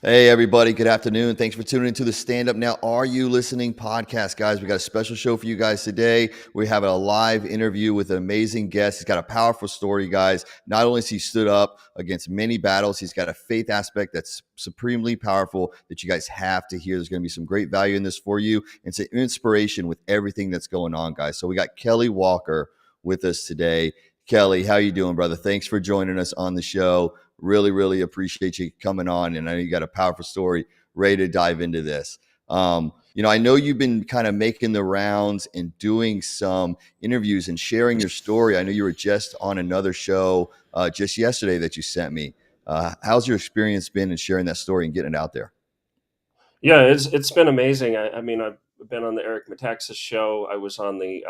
Hey, everybody. Good afternoon. Thanks for tuning into the Stand Up Now Are You Listening podcast, guys. We got a special show for you guys today. We have a live interview with an amazing guest. He's got a powerful story, guys. Not only has he stood up against many battles, he's got a faith aspect that's supremely powerful that you guys have to hear. There's going to be some great value in this for you. It's an inspiration with everything that's going on, guys. So we got Kelly Walker with us today. Kelly, how you doing, brother? Thanks for joining us on the show. Really appreciate you coming on. And I know you got a powerful story, ready to dive into this. I know you've been kind of making the rounds and doing some interviews and sharing your story. I know you were just on another show just yesterday that you sent me. How's your experience been in sharing that story and getting it out there? Yeah, it's been amazing. I mean, I've been on the Eric Metaxas show. I was on the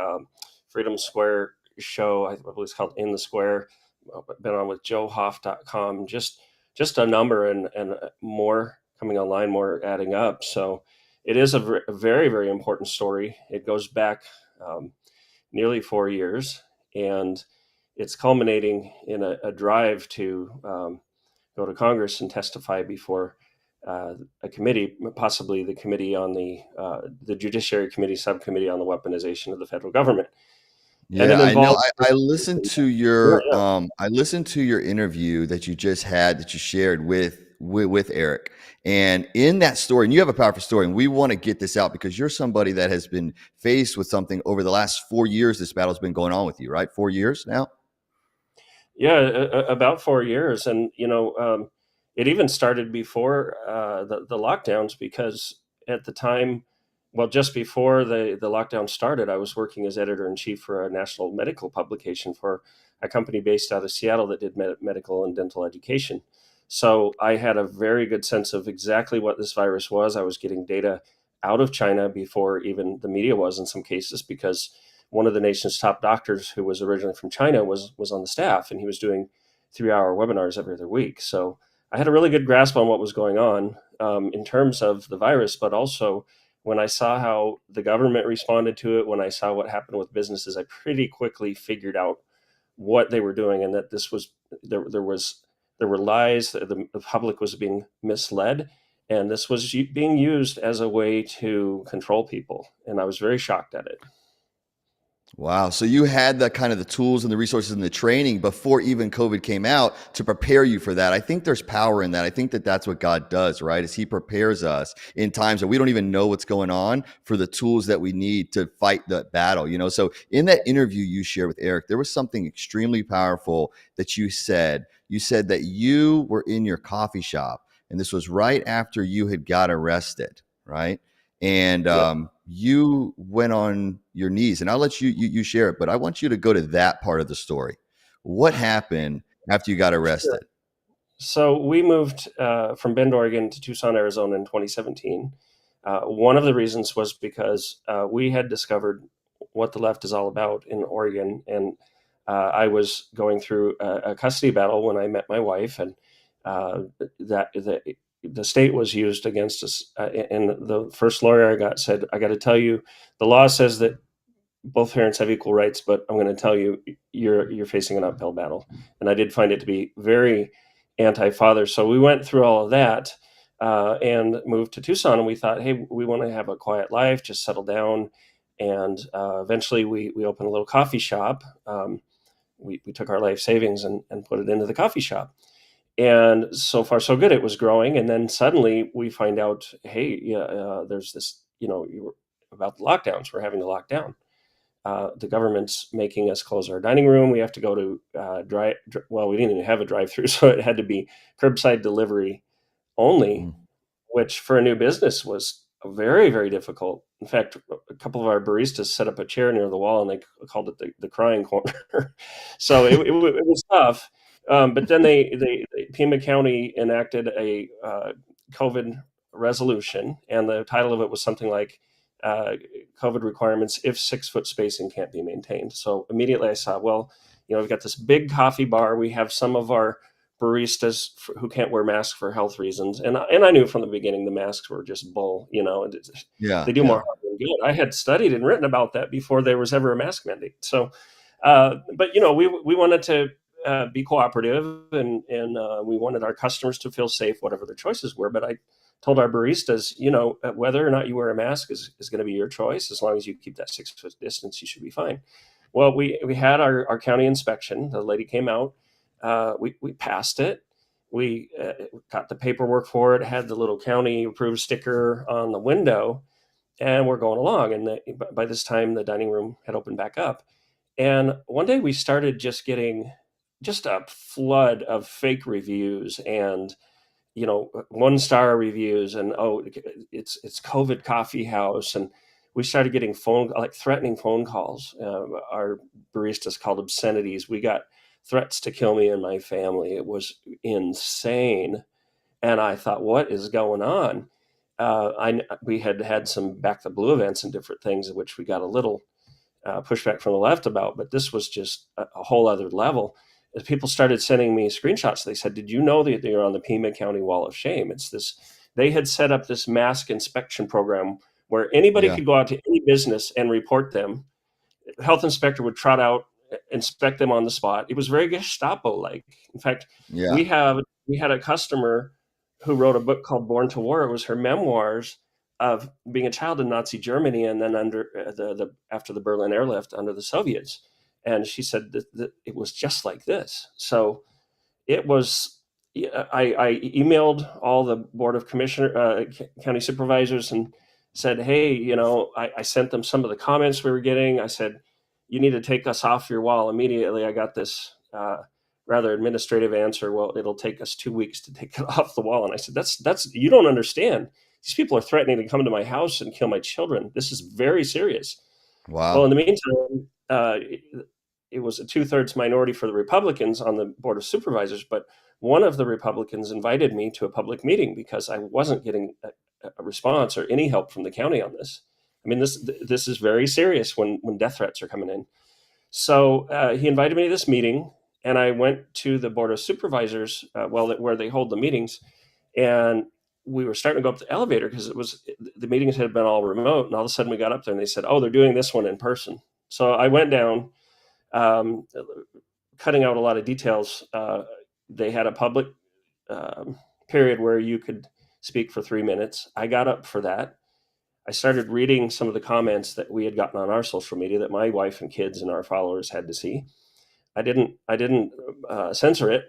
Freedom Square show. I believe it's called In the Square. I've been on with joehoff.com. Just a number and more coming online, more adding up. So it is a very, very important story. It goes back nearly 4 years, and it's culminating in a drive to go to Congress and testify before a committee, possibly the committee on the Judiciary Committee subcommittee on the weaponization of the federal government, and Yeah, it I know. involves. I listened to Yeah, your yeah. interview that you just had that you shared with Eric. And in that story, and you have a powerful story, and we want to get this out because you're somebody that has been faced with something over the last 4 years. This battle's been going on with you, right? 4 years now. Yeah, about 4 years, and it even started before the lockdowns because at the time, well, just before the lockdown started, I was working as editor in chief for a national medical publication for a company based out of Seattle that did medical and dental education. So I had a very good sense of exactly what this virus was. I was getting data out of China before even the media was in some cases because one of the nation's top doctors who was originally from China was on the staff, and he was doing 3-hour webinars every other week. So I had a really good grasp on what was going on in terms of the virus, but also when I saw how the government responded to it, when I saw what happened with businesses, I pretty quickly figured out what they were doing and that this was there were lies, the public was being misled, and this was being used as a way to control people, and I was very shocked at it. Wow. So you had the kind of the tools and the resources and the training before even COVID came out to prepare you for that. I think there's power in that. I think that that's what God does, right? Is he prepares us in times that we don't even know what's going on for the tools that we need to fight the battle, So in that interview you shared with Eric, there was something extremely powerful that you said. You said that you were in your coffee shop and this was right after you had got arrested, right? And Yeah. you went on your knees, and I'll let you share it, but I want you to go to that part of the story. What happened after you got Sure. arrested? So we moved from Bend, Oregon to Tucson, Arizona in 2017. One of the reasons was because we had discovered what the left is all about in Oregon. And I was going through a custody battle when I met my wife, and that the state was used against us. And the first lawyer I got said, "I got to tell you, the law says that both parents have equal rights, but I'm going to tell you, you're facing an uphill battle." And I did find it to be very anti-father. So we went through all of that and moved to Tucson, and we thought, hey, we want to have a quiet life, just settle down. And eventually, we opened a little coffee shop. We took our life savings and put it into the coffee shop. And so far, so good. It was growing, and then suddenly we find out, hey, yeah, there's this, about the lockdowns. We're having to lock down. The government's making us close our dining room. We have to go to well, we didn't even have a drive-through, so it had to be curbside delivery only, Mm. which for a new business was very, very difficult. In fact, a couple of our baristas set up a chair near the wall, and they called it the crying corner. So it was tough. But then Pima County enacted a COVID resolution, and the title of it was something like uh, COVID requirements if 6 foot spacing can't be maintained. So immediately I saw, well, we've got this big coffee bar. We have some of our baristas who can't wear masks for health reasons, and I knew from the beginning the masks were just bull. And Yeah, they do more yeah. harm than good. I had studied and written about that before there was ever a mask mandate. So, but we wanted to be cooperative, and we wanted our customers to feel safe, whatever their choices were. But I told our baristas, whether or not you wear a mask is going to be your choice. As long as you keep that 6 foot distance, you should be fine. Well, we had our county inspection. The lady came out. We passed it. We got the paperwork for it, had the little county approved sticker on the window, and we're going along. And by this time, the dining room had opened back up. And one day we started just getting just a flood of fake reviews and 1-star reviews, and it's COVID coffee house. And we started getting threatening phone calls. Our baristas called obscenities. We got threats to kill me and my family. It was insane. And I thought, what is going on? We had some back the blue events and different things, which we got a little pushback from the left about, but this was just a whole other level. As people started sending me screenshots, they said, "Did you know that you're on the Pima County Wall of Shame?" It's this. They had set up this mask inspection program where anybody Yeah. could go out to any business and report them. The health inspector would trot out, inspect them on the spot. It was very Gestapo-like. In fact, Yeah. we had a customer who wrote a book called Born to War. It was her memoirs of being a child in Nazi Germany, and then under after the Berlin airlift under the Soviets. And she said that it was just like this. So it was. I emailed all the board of county supervisors and said, "Hey, I sent them some of the comments we were getting. I said, you need to take us off your wall immediately." I got this rather administrative answer. Well, it'll take us 2 weeks to take it off the wall. And I said, that's you don't understand. These people are threatening to come to my house and kill my children. This is very serious. Well, in Wow. the meantime, it was a 2/3 minority for the Republicans on the Board of Supervisors, but one of the Republicans invited me to a public meeting because I wasn't getting a response or any help from the county on this. I mean, this is very serious when death threats are coming in. So he invited me to this meeting, and I went to the Board of Supervisors, where they hold the meetings, and we were starting to go up the elevator because the meetings had been all remote, and all of a sudden we got up there and they said, "Oh, they're doing this one in person." So I went down, um, cutting out a lot of details. They had a public period where you could speak for 3 minutes. I got up for that. I started reading some of the comments that we had gotten on our social media that my wife and kids and our followers had to see. I didn't censor it,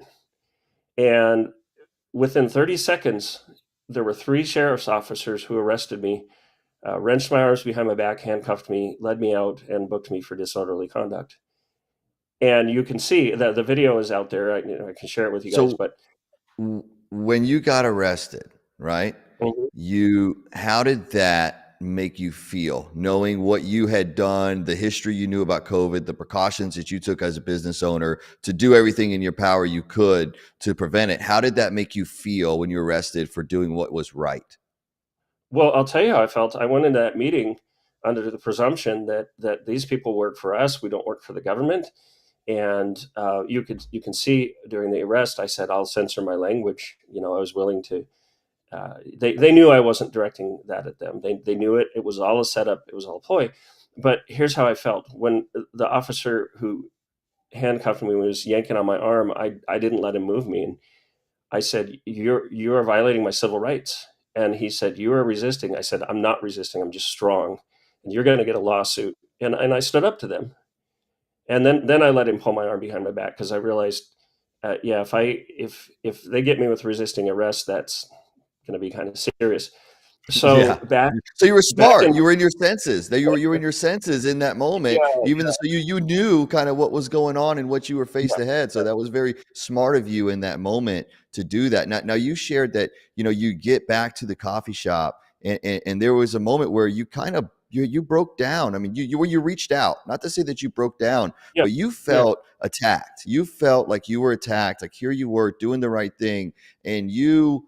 and within 30 seconds, there were 3 sheriff's officers who arrested me, wrenched my arms behind my back, handcuffed me, led me out, and booked me for disorderly conduct. And you can see that the video is out there. I can share it with you guys, So but when you got arrested, right? Mhm. How did that make you feel, knowing what you had done, the history you knew about COVID, the precautions that you took as a business owner to do everything in your power you could to prevent it? How did that make you feel when you were arrested for doing what was right? Well, I'll tell you how I felt. I went into that meeting under the presumption that these people work for us. We don't work for the government. And you can see during the arrest, I said I'll censor my language. I was willing to. They knew I wasn't directing that at them. They knew it. It was all a setup. It was all a ploy. But here's how I felt when the officer who handcuffed me was yanking on my arm. I didn't let him move me, and I said, "You are violating my civil rights." And he said, "You are resisting." I said, "I'm not resisting. I'm just strong, and you're going to get a lawsuit." And I stood up to them, and then I let him pull my arm behind my back because I realized, yeah, if they get me with resisting arrest, that's going to be kind of serious. So Yeah. So you were back in smart. You were in your senses. That you were in your senses in that yeah, moment. Even though, so you knew kind of what was going on and what you were yeah, faced ahead. So that was very smart of you in that moment to do that. Now you shared that you get back to the coffee shop and there was a moment where you kind of you broke down. I mean, you reached out. Not to say that you broke down, yeah, but you yeah. felt attacked. You felt like you were attacked. Like here you were doing the right thing, and you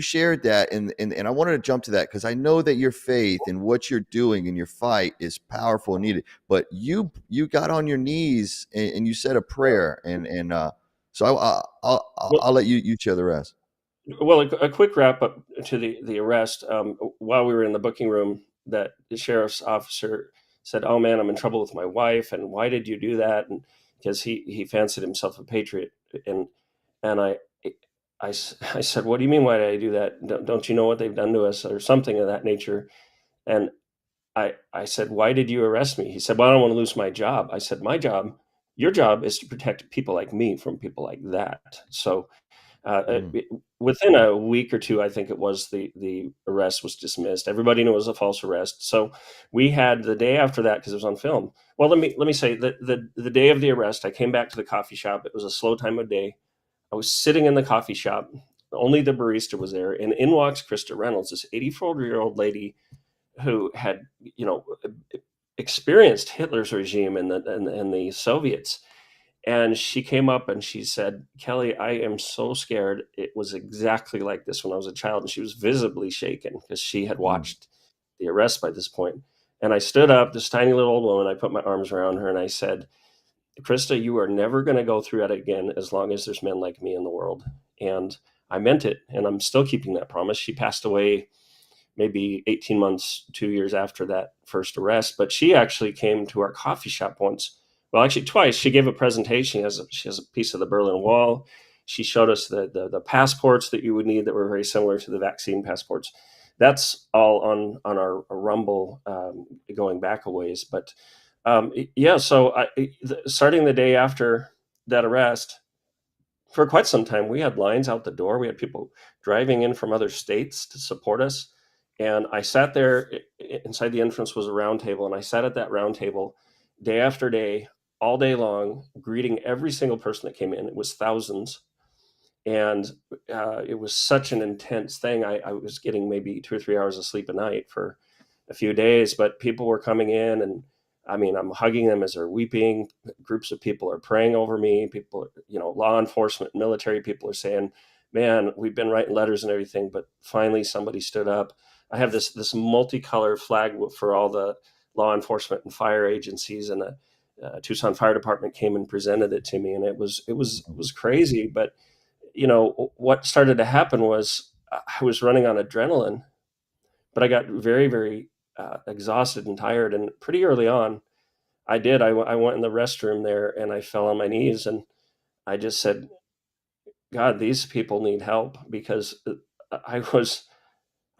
shared that, and I wanted to jump to that because I know that your faith and what you're doing in your fight is powerful and needed. But you got on your knees and you said a prayer, so Well, I'll let you share the rest. well, a quick wrap up to the arrest. While we were in the booking room, that the sheriff's officer said, "Oh man, I'm in trouble with my wife, and why did you do that?" And because he fancied himself a patriot. And and I said, "What do you mean? Why did I do that? Don't you know what they've done to us, or something of that nature?" And I said, "Why did you arrest me?" He said, "Well, I don't want to lose my job." I said, "My job, your job is to protect people like me from people like that." So Mm. within a week or two, I think it was, the arrest was dismissed. Everybody knew it was a false arrest. So we had the day after that, because it was on film. Well, let me say that the day of the arrest, I came back to the coffee shop. It was a slow time of day. I was sitting in the coffee shop. Only the barista was there, and in walks Krista Reynolds, this 84-year-old lady who had, experienced Hitler's regime and the Soviets. And she came up and she said, "Kelly, I am so scared. It was exactly like this when I was a child." And she was visibly shaken because she had Mm. watched the arrest by this point. And I stood up, this tiny little old woman, I put my arms around her and I said, "Krista, you are never going to go through that again as long as there's men like me in the world." And I meant it. And I'm still keeping that promise. She passed away maybe 18 months, 2 years after that first arrest. But she actually came to our coffee shop once. Well, actually, twice. She gave a presentation. She has a piece of the Berlin Wall. She showed us the passports that you would need that were very similar to the vaccine passports. That's all on our Rumble, going back a ways. But yeah, so starting the day after that arrest, for quite some time, we had lines out the door. We had people driving in from other states to support us. And I sat there. Inside the entrance was a round table, and I sat at that round table day after day, all day long, greeting every single person that came in. It was thousands. And it was such an intense thing. I was getting maybe 2 or 3 hours of sleep a night for a few days, but people were coming in, and I mean, I'm hugging them as they're weeping. Groups of people are praying over me. People, law enforcement, military people are saying, "Man, we've been writing letters and everything, but finally somebody stood up." I have this multicolored flag for all the law enforcement and fire agencies, and the Tucson Fire Department came and presented it to me, and it was crazy. But what started to happen was I was running on adrenaline, but I got very, very exhausted and tired. And pretty early on, I went in the restroom there and I fell on my knees and I just said, "God, these people need help," because I was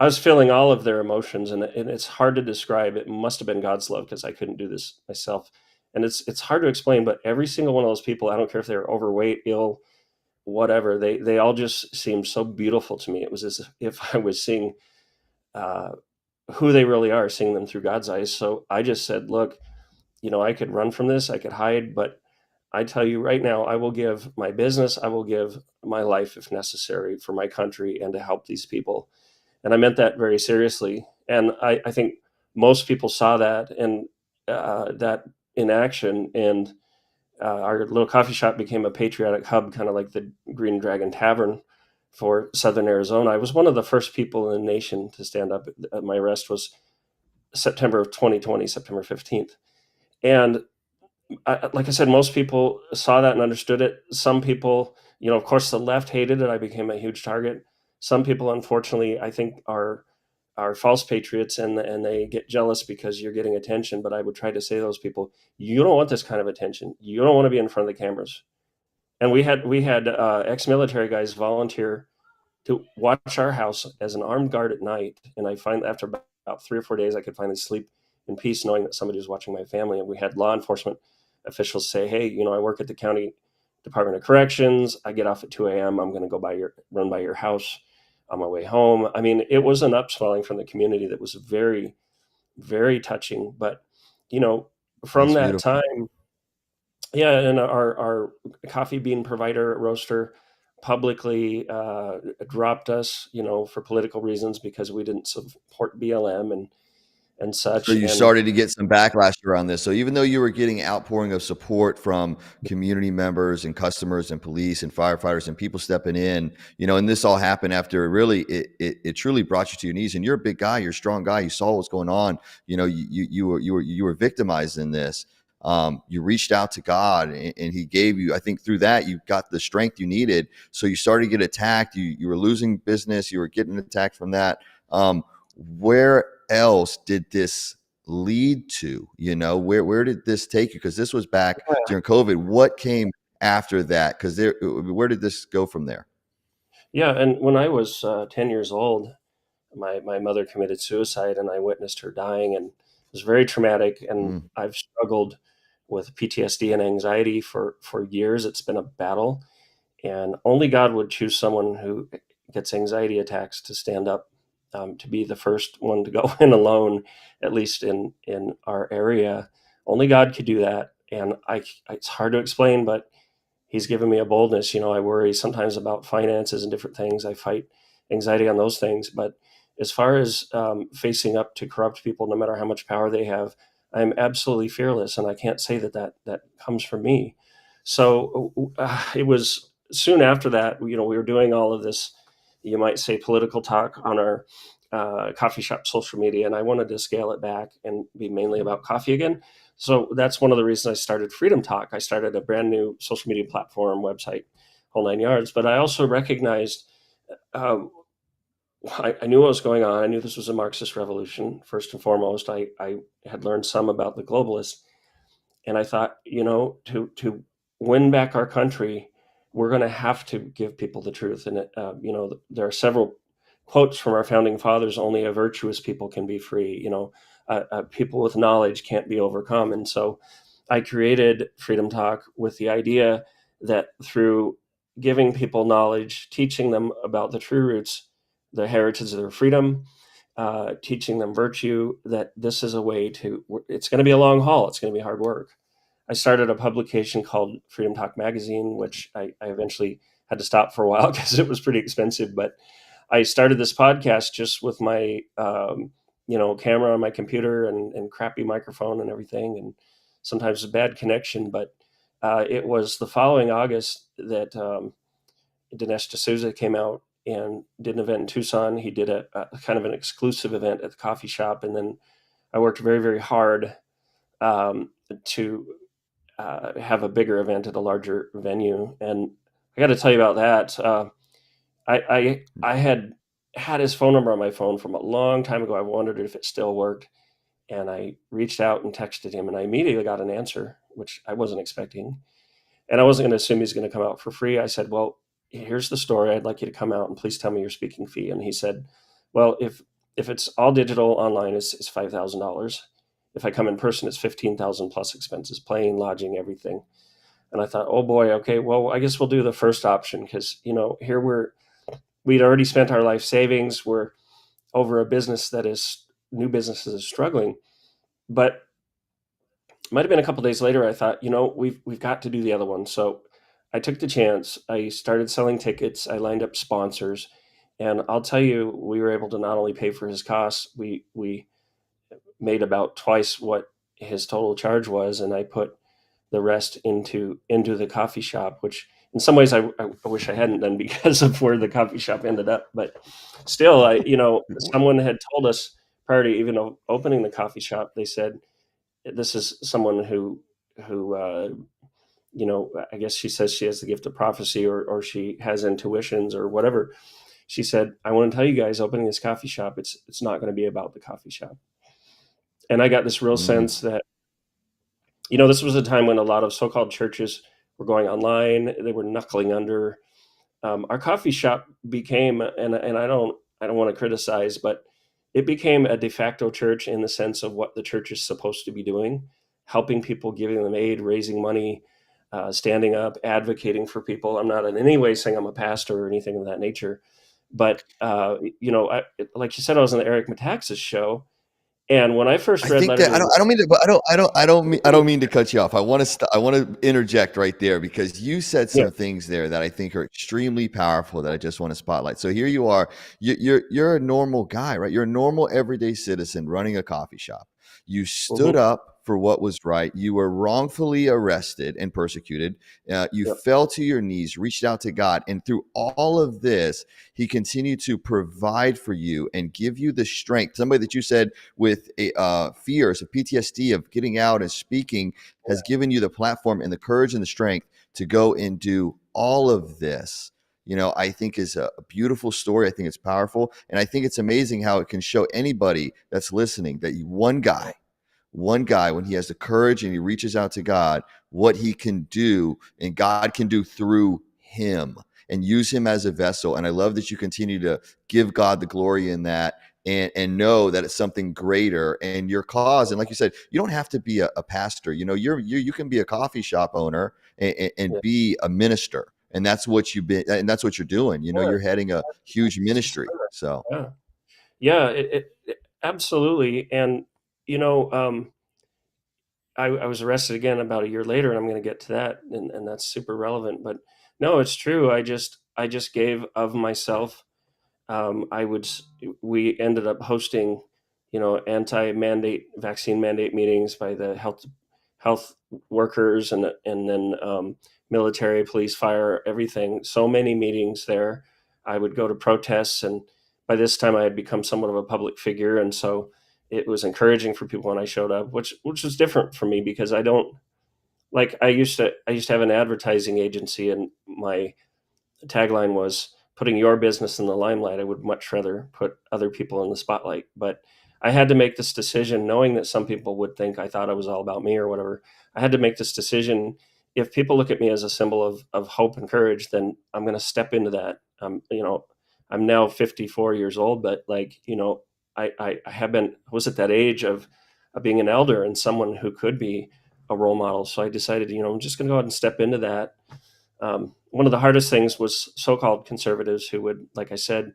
I was feeling all of their emotions, and it's hard to describe. It must have been God's love because I couldn't do this myself, and it's hard to explain. But every single one of those people, I don't care if they were overweight, ill, whatever, they all just seemed so beautiful to me. It was as if I was seeing uh, who they really are, seeing them through God's eyes. So I just said, "Look, I could run from this, I could hide, but I tell you right now, I will give my business, I will give my life if necessary for my country and to help these people." And I meant that very seriously. And I think most people saw that, and that in action. And our little coffee shop became a patriotic hub, kind of like the Green Dragon Tavern for Southern Arizona. I was one of the first people in the nation to stand up. My arrest was September of 2020, September 15th. And like I said, most people saw that and understood it. Some people, of course, the left hated it. I became a huge target. Some people, unfortunately, I think are false patriots, and they get jealous because you're getting attention. But I would try to say to those people, you don't want this kind of attention. You don't want to be in front of the cameras. And we had ex-military guys volunteer to watch our house as an armed guard at night. And I find after about 3 or 4 days, I could finally sleep in peace knowing that somebody was watching my family. And we had law enforcement officials say, "Hey, I work at the county Department of Corrections. I get off at 2 a.m. I'm going to run by your house on my way home." I mean, it was an upswelling from the community that was very, very touching. But, you know, from That's that beautiful. time, yeah, and our coffee bean provider, roaster, publicly dropped us, for political reasons because we didn't support BLM and So such. you And started to get some backlash around this. So even though you were getting outpouring of support from community members and customers and police and firefighters and people stepping in, and this all happened after really it truly brought you to your knees. And you're a big guy, you're a strong guy. You saw what's going on. You were victimized in this. You reached out to God, and He gave you. I think through that you got the strength you needed. So you started to get attacked. You were losing business. You were getting attacked from that. Where else did this lead to? Where did this take you? Because this was back during COVID. What came after that? Because where did this go from there? Yeah, and when I was 10 years old, my mother committed suicide, and I witnessed her dying, and it was very traumatic. And Mm, I've struggled with PTSD and anxiety for years. It's been a battle, and only God would choose someone who gets anxiety attacks to stand up, to be the first one to go in alone, at least in our area. Only God could do that, and it's hard to explain, but He's given me a boldness. I worry sometimes about finances and different things. I fight anxiety on those things. But as far as facing up to corrupt people, no matter how much power they have, I'm absolutely fearless. And I can't say that comes from me. So it was soon after that, we were doing all of this, you might say, political talk on our coffee shop social media. And I wanted to scale it back and be mainly about coffee again. So that's one of the reasons I started Freedom Talk. I started a brand new social media platform, website, whole 9 yards. But I also recognized, um, I knew what was going on. I knew this was a Marxist revolution. First and foremost, I had learned some about the globalists, and I thought, to win back our country, we're going to have to give people the truth. And there are several quotes from our founding fathers: "Only a virtuous people can be free." People with knowledge can't be overcome. And so, I created Freedom Talk with the idea that through giving people knowledge, teaching them about the true roots, the heritage of their freedom, teaching them virtue, that this is a way to, it's going to be a long haul. It's going to be hard work. I started a publication called Freedom Talk Magazine, which I eventually had to stop for a while because it was pretty expensive. But I started this podcast just with my, camera on my computer and crappy microphone and everything, and sometimes a bad connection. But it was the following August that Dinesh D'Souza came out and did an event in Tucson. He did a kind of an exclusive event at the coffee shop, and then I worked very, very hard to have a bigger event at a larger venue. And I got to tell you about that. I had his phone number on my phone from a long time ago. I wondered if it still worked, and I reached out and texted him, and I immediately got an answer, which I wasn't expecting. And I wasn't going to assume he's going to come out for free. I said, "Well, here's the story. I'd like you to come out and please tell me your speaking fee." And he said, "Well, if it's all digital online, it's $5,000. If I come in person, it's 15,000 plus expenses, plane, lodging, everything." And I thought, "Oh boy, okay, well, I guess we'll do the first option, because here we'd already spent our life savings. We're over a business that is new businesses is struggling." But it might have been a couple days later, I thought, we've got to do the other one. So I took the chance. I started selling tickets. I lined up sponsors, and I'll tell you, we were able to not only pay for his costs, we made about twice what his total charge was, and I put the rest into the coffee shop, which in some ways I wish I hadn't done because of where the coffee shop ended up. But still, someone had told us prior to even opening the coffee shop, they said, this is someone who I guess she says she has the gift of prophecy, or she has intuitions or whatever. She said, "I want to tell you guys, opening this coffee shop, it's not going to be about the coffee shop." And I got this real mm. sense that, this was a time when a lot of so-called churches were going online. They were knuckling under. Our coffee shop became, and I don't want to criticize, but it became a de facto church in the sense of what the church is supposed to be doing: helping people, giving them aid, raising money, standing up, advocating for people. I'm not in any way saying I'm a pastor or anything of that nature, but like you said, I was on the Eric Metaxas show, and when I first I read think Letter that to the I don't mean to, but I don't mean to cut you off. I want to interject right there because you said Yeah, some things there that I think are extremely powerful that I just want to spotlight. So here you are, you're a normal guy, right? You're a normal everyday citizen running a coffee shop. You stood hmm, up for what was right. You were wrongfully arrested and persecuted. You yep, fell to your knees, reached out to God, and through all of this, He continued to provide for you and give you the strength. Somebody that you said with a fears of PTSD of getting out and speaking has given you the platform and the courage and the strength to go and do all of this. I think is a beautiful story. I think it's powerful, and I think it's amazing how it can show anybody that's listening that one guy one guy, when he has the courage and he reaches out to God, what he can do and God can do through him and use him as a vessel. And I love that you continue to give God the glory in that, and know that it's something greater and your cause. And like you said, you don't have to be a pastor. You can be a coffee shop owner and Yeah, be a minister. And that's what you've been, and that's what you're doing. You're heading a huge ministry. So, yeah, yeah. Absolutely. And you know, I was arrested again about a year later, and I'm going to get to that, and that's super relevant. But no, it's true. I just gave of myself. I would. We ended up hosting, anti-mandate vaccine mandate meetings by the health workers, and then military, police, fire, everything. So many meetings there. I would go to protests, and by this time I had become somewhat of a public figure, and so it was encouraging for people when I showed up, which was different for me because I don't like I used to have an advertising agency, and my tagline was putting your business in the limelight. I would much rather put other people in the spotlight. But I had to make this decision knowing that some people would think I thought it was all about me or whatever. I had to make this decision. If people look at me as a symbol of hope and courage, then I'm going to step into that. I'm now 54 years old, but I have been, was at that age of being an elder and someone who could be a role model. So I decided, I'm just going to go ahead and step into that. One of the hardest things was so-called conservatives who would, like I said,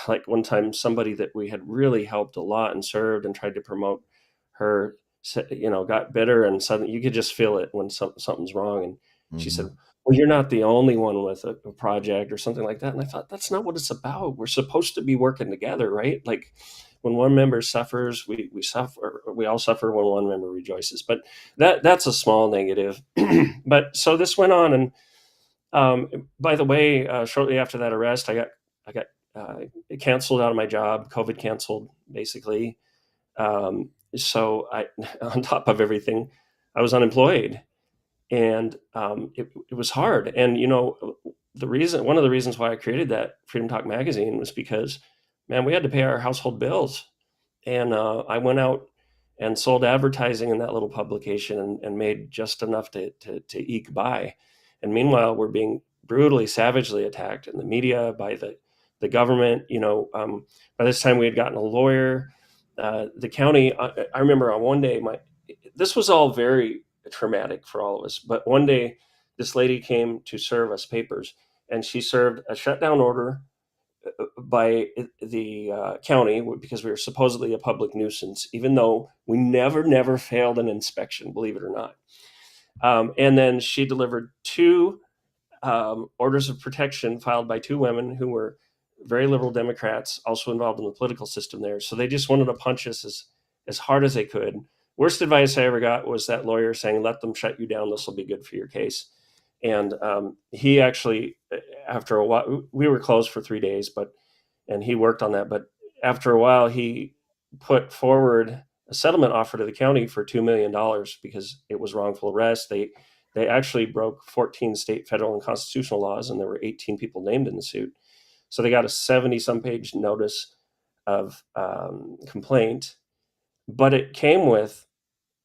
like one time somebody that we had really helped a lot and served and tried to promote her, got bitter, and suddenly you could just feel it when something's wrong. And she said, mhm. "Well, you're not the only one with a project or something like that." And I thought, that's not what it's about. We're supposed to be working together, right? Like when one member suffers, we suffer. We all suffer when one member rejoices. But that's a small negative. But so this went on, and by the way, shortly after that arrest, I got canceled out of my job. COVID canceled basically. So I, on top of everything, I was unemployed, and it was hard. And one of the reasons why I created that Freedom Talk magazine was because, man, we had to pay our household bills, and I went out and sold advertising in that little publication, and made just enough to eke by. And meanwhile, we're being brutally, savagely attacked in the media by the government. By this time, we had gotten a lawyer. The county. I remember on one day, this was all very traumatic for all of us. But one day, this lady came to serve us papers, and she served a shutdown order by the county because we were supposedly a public nuisance, even though we never failed an inspection, believe it or not. And then she delivered two orders of protection filed by two women who were very liberal Democrats, also involved in the political system there. So they just wanted to punch us as hard as they could. Worst advice I ever got was that lawyer saying, "Let them shut you down. This will be good for your case." And he actually, after a while, we were closed for 3 days, and he worked on that. But after a while, he put forward a settlement offer to the county for $2 million because it was wrongful arrest. They actually broke 14 state, federal, and constitutional laws, and there were 18 people named in the suit. So they got a 70-some page notice of complaint, but it came with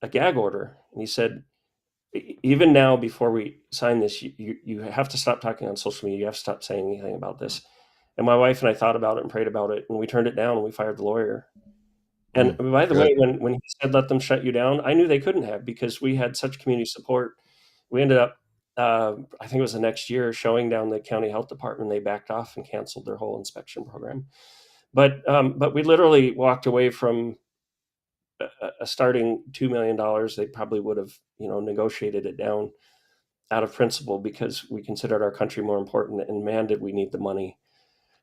a gag order. And he said, even now, before we sign this, you have to stop talking on social media. You have to stop saying anything about this. And my wife and I thought about it and prayed about it, and we turned it down, and we fired the lawyer. And Mm, by the good. way, when he said let them shut you down, I knew they couldn't have because we had such community support. We ended up, I think it was the next year, showing down the county health department. They backed off and canceled their whole inspection program. But we literally walked away from a starting $2 million. They probably would have negotiated it down out of principle because we considered our country more important, and man, did we need the money.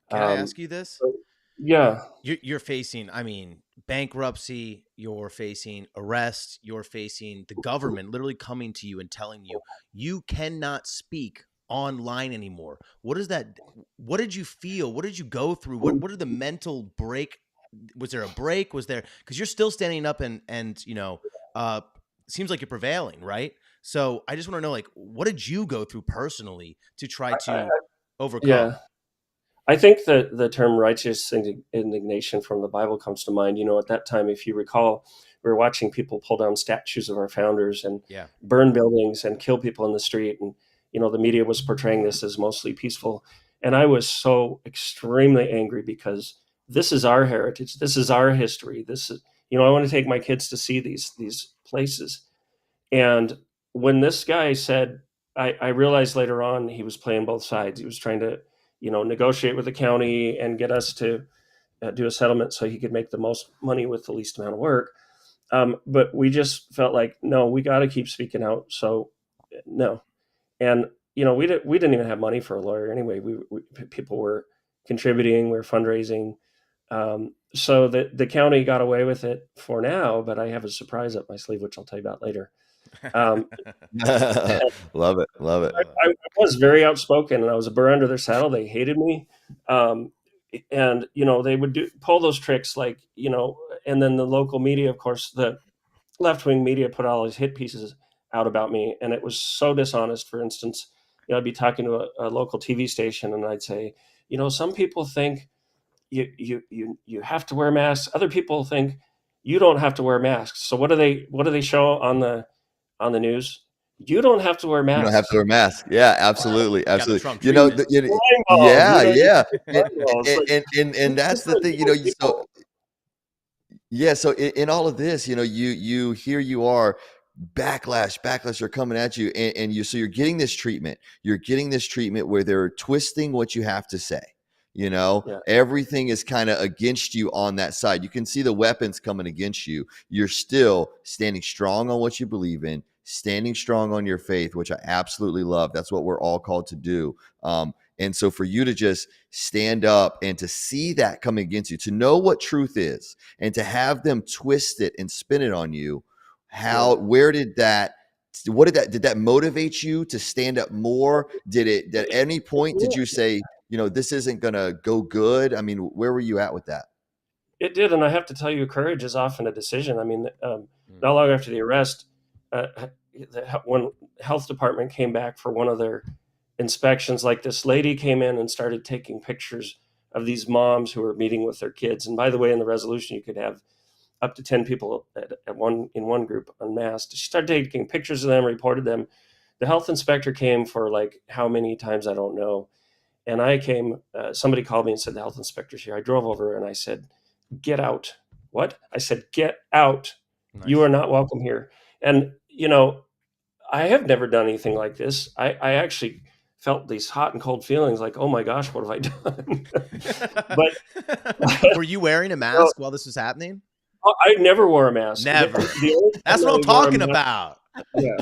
Can I Um, ask you this? so, yeah, You're facing, I mean, bankruptcy, you're facing arrest, you're facing the government literally coming to you and telling you you cannot speak online anymore. What is that? What did you feel? What did you go through? What are the mental break? Was there a break? Was there, because you're still standing up and uh seems like you're prevailing, right? So I just want to know, like, what did you go through personally to try I, to overcome? yeah. I think that the term righteous indignation from the Bible comes to mind. At that time, if you recall, we were watching people pull down statues of our founders and Yeah. burn buildings and kill people in the street. And, the media was portraying this as mostly peaceful. And I was so extremely angry because this is our heritage. This is our history. This is, I want to take my kids to see these places. And when this guy said, I realized later on he was playing both sides. He was trying to, negotiate with the county and get us to do a settlement so he could make the most money with the least amount of work. But we just felt like, no, we got to keep speaking out. So no. And, we didn't even have money for a lawyer anyway. People were contributing, we were fundraising. So the county got away with it for now, but I have a surprise up my sleeve, which I'll tell you about later. Um, Love it. Love it. I was very outspoken, and I was a burr under their saddle. They hated me, and they would pull those tricks, like and then the local media, of course, the left wing media put all these hit pieces out about me, and it was so dishonest. For instance, I'd be talking to a local TV station, and I'd say, some people think you have to wear masks. Other people think you don't have to wear masks. So what do they show on the news? You don't have to wear You don't have to masks. wear a mask. Yeah, absolutely, Got the absolutely. Trump You know, treatment. yeah, You yeah, it's like and that's the thing. So people. yeah, so in all of this, you here you are, backlash are coming at you, and you're getting this treatment. You're getting this treatment where they're twisting what you have to say. Yeah, Everything is kind of against you on that side. You can see the weapons coming against you. You're still standing strong on what you believe in, standing strong on your faith, which I absolutely love. That's what we're all called to do. And so for you to just stand up and to see that coming against you, to know what truth is, and to have them twist it and spin it on you, yeah. did that motivate you to stand up more? At any point did you say, this isn't going to go good? I mean, where were you at with that? It did, and I have to tell you, courage is often a decision. I mean, Mm. not long after the arrest, when health department came back for one of their inspections, like this lady came in and started taking pictures of these moms who were meeting with their kids. And by the way, in the resolution, you could have up to 10 people in one group unmasked. She started taking pictures of them, reported them. The health inspector came for like how many times, I don't know. And I came, somebody called me and said, the health inspector's here. I drove over and I said, get out. What? I said, get out. You Nice. are not welcome here. And, I have never done anything like this. I actually felt these hot and cold feelings like, oh my gosh, what have I done? But Were you wearing a no, mask while this was happening? I never wore a mask. Never. The only That's time what I'm I wore a talking mask, about. yeah.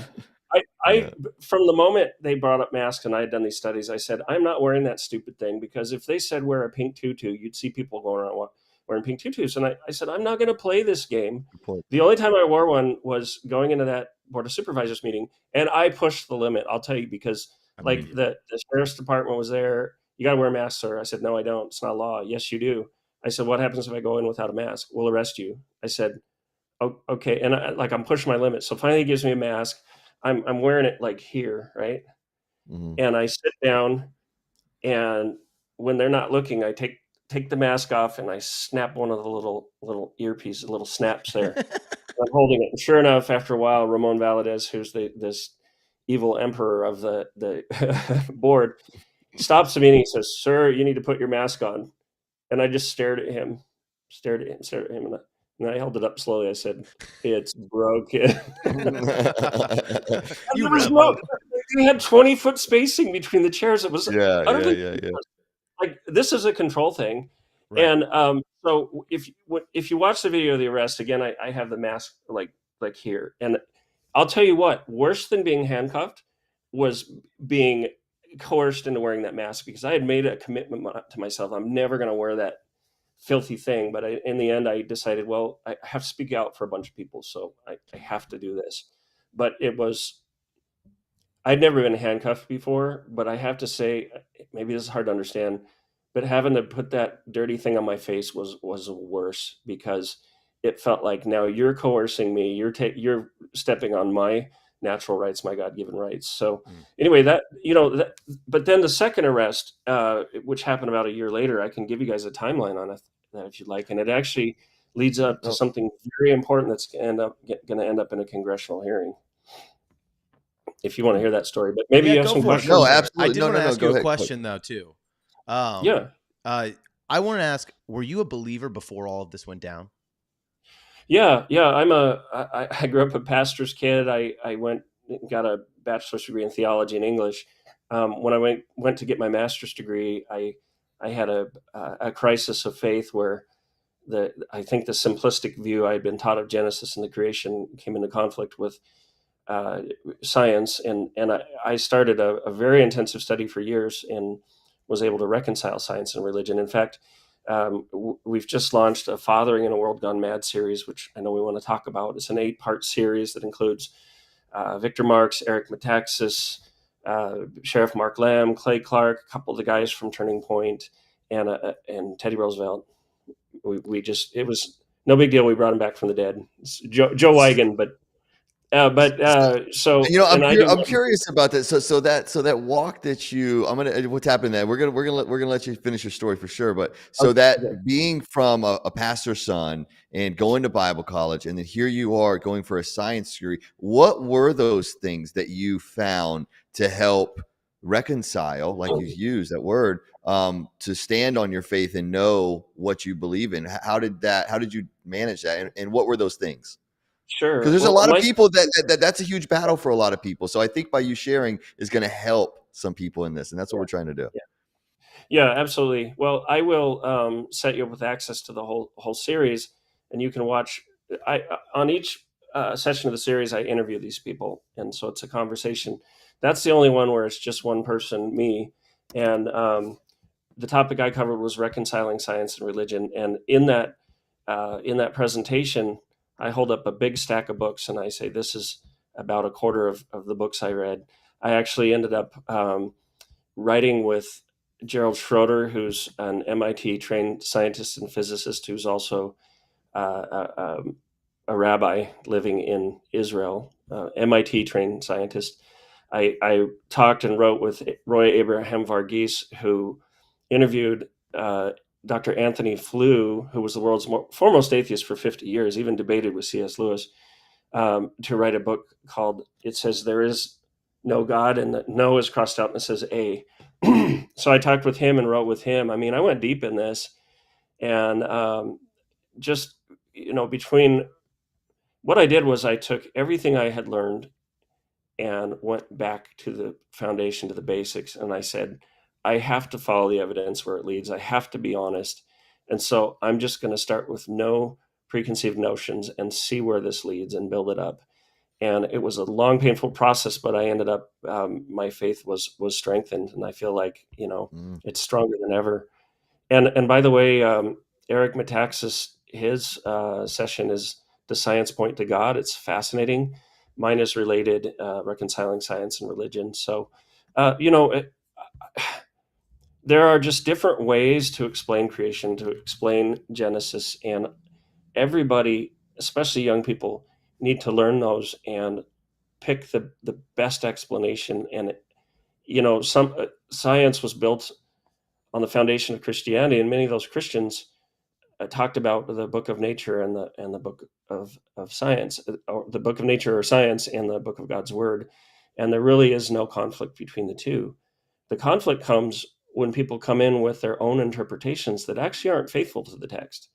Yeah. From the moment they brought up masks and I had done these studies, I said, I'm not wearing that stupid thing, because if they said wear a pink tutu, you'd see people going around wearing pink tutus. And I said, I'm not going to play this game. Good point. The only time I wore one was going into that board of supervisors meeting, and I pushed the limit. I'll tell you, because I like believe you. the sheriff's department was there. You got to wear a mask, sir. I said, no, I don't. It's not law. Yes, you do. I said, what happens if I go in without a mask? We'll arrest you. I said, oh, okay. And I'm pushing my limit. So finally he gives me a mask. I'm wearing it like here, right? Mhm. And I sit down, and when they're not looking, I take the mask off and I snap one of the little earpieces, little snaps there. I'm holding it. And sure enough, after a while, Ramon Valadez, who's this evil emperor of the board, stops me and he says, "Sir, you need to put your mask on." And I just stared at him, and I held it up slowly. I said, "It's broken." And You there was no, rebel. they had 20-foot spacing between the chairs. It was Yeah, yeah, utterly yeah, yeah. like, this is a control thing. Right. And so if you watch the video of the arrest again, I have the mask like here, and I'll tell you what, worse than being handcuffed was being coerced into wearing that mask, because I had made a commitment to myself. I'm never going to wear that filthy thing. But in the end, I decided, well, I have to speak out for a bunch of people, so I have to do this. But it was, I'd never been handcuffed before, but I have to say, maybe this is hard to understand, but having to put that dirty thing on my face was worse, because it felt like, now you're coercing me. You're stepping on my natural rights, my God-given rights. So Mm. anyway, but then the second arrest, which happened about a year later, I can give you guys a timeline on it, that if you'd like. And it actually leads up to Oh, something very important that's going to end up in a congressional hearing, if you want to hear that story. But maybe Yeah, you have go some for it. no, Go questions. for it. I absolutely. did No, want no, to no. ask Go you a ahead. question though too. Yeah. I want to ask: were you a believer before all of this went down? Yeah. I grew up a pastor's kid. I went and got a bachelor's degree in theology and English. When I went to get my master's degree, I had a crisis of faith where I think the simplistic view I had been taught of Genesis and the creation came into conflict with uh, science, and I started a very intensive study for years and was able to reconcile science and religion. In fact, we've just launched a Fathering in a World Gone Mad series, which I know we want to talk about. It's an 8-part series that includes Victor Marx, Eric Metaxas, Sheriff Mark Lamb, Clay Clark, a couple of the guys from Turning Point, and Teddy Roosevelt. It was no big deal. We brought him back from the dead. It's Joe Wigan, so, You know, and I do. I'm curious about that. So that walk that what's happened there? We're gonna let you finish your story for sure. But so Okay. that being from a pastor's son and going to Bible college, and then here you are going for a science degree. What were those things that you found to help reconcile, like you used that word, to stand on your faith and know what you believe in? How did you manage that? And what were those things? Because Sure. there's a Well, lot of people that's a huge battle for a lot of people. So I think by you sharing is going to help some people in this, and that's what we're trying to do. yeah, yeah, absolutely. Well, I will set you up with access to the whole series, and you can watch. I On each session of the series, I interview these people, and so it's a conversation. That's the only one where it's just one person, me, and the topic I covered was reconciling science and religion. And in that presentation, I hold up a big stack of books and I say, "This is about a quarter of the books I read." I actually ended up writing with Gerald Schroeder, who's an MIT trained scientist and physicist, who's also a rabbi living in Israel, MIT trained scientist. I talked and wrote with Roy Abraham Varghese, who interviewed Dr. Anthony Flew, who was the world's foremost atheist for 50 years, even debated with C.S. Lewis, to write a book called It Says There Is No God, and the no is crossed out and it says A. So I talked with him and wrote with him. I mean, I went deep in this, and just, between what I did was I took everything I had learned and went back to the foundation, to the basics. And I said, I have to follow the evidence where it leads. I have to be honest. And so I'm just going to start with no preconceived notions and see where this leads and build it up. And it was a long, painful process, but I ended up, my faith was strengthened. And I feel like, Mm. it's stronger than ever. And by the way, Eric Metaxas, his session is The Science Point to God. It's fascinating. Mine is related, reconciling science and religion. So, there are just different ways to explain creation, to explain Genesis, and everybody, especially young people, need to learn those and pick the best explanation. And some science was built on the foundation of Christianity, and many of those Christians talked about the book of nature and the book of science, or the book of nature or science and the book of God's word. And there really is no conflict between the two. The conflict comes when people come in with their own interpretations that actually aren't faithful to the text.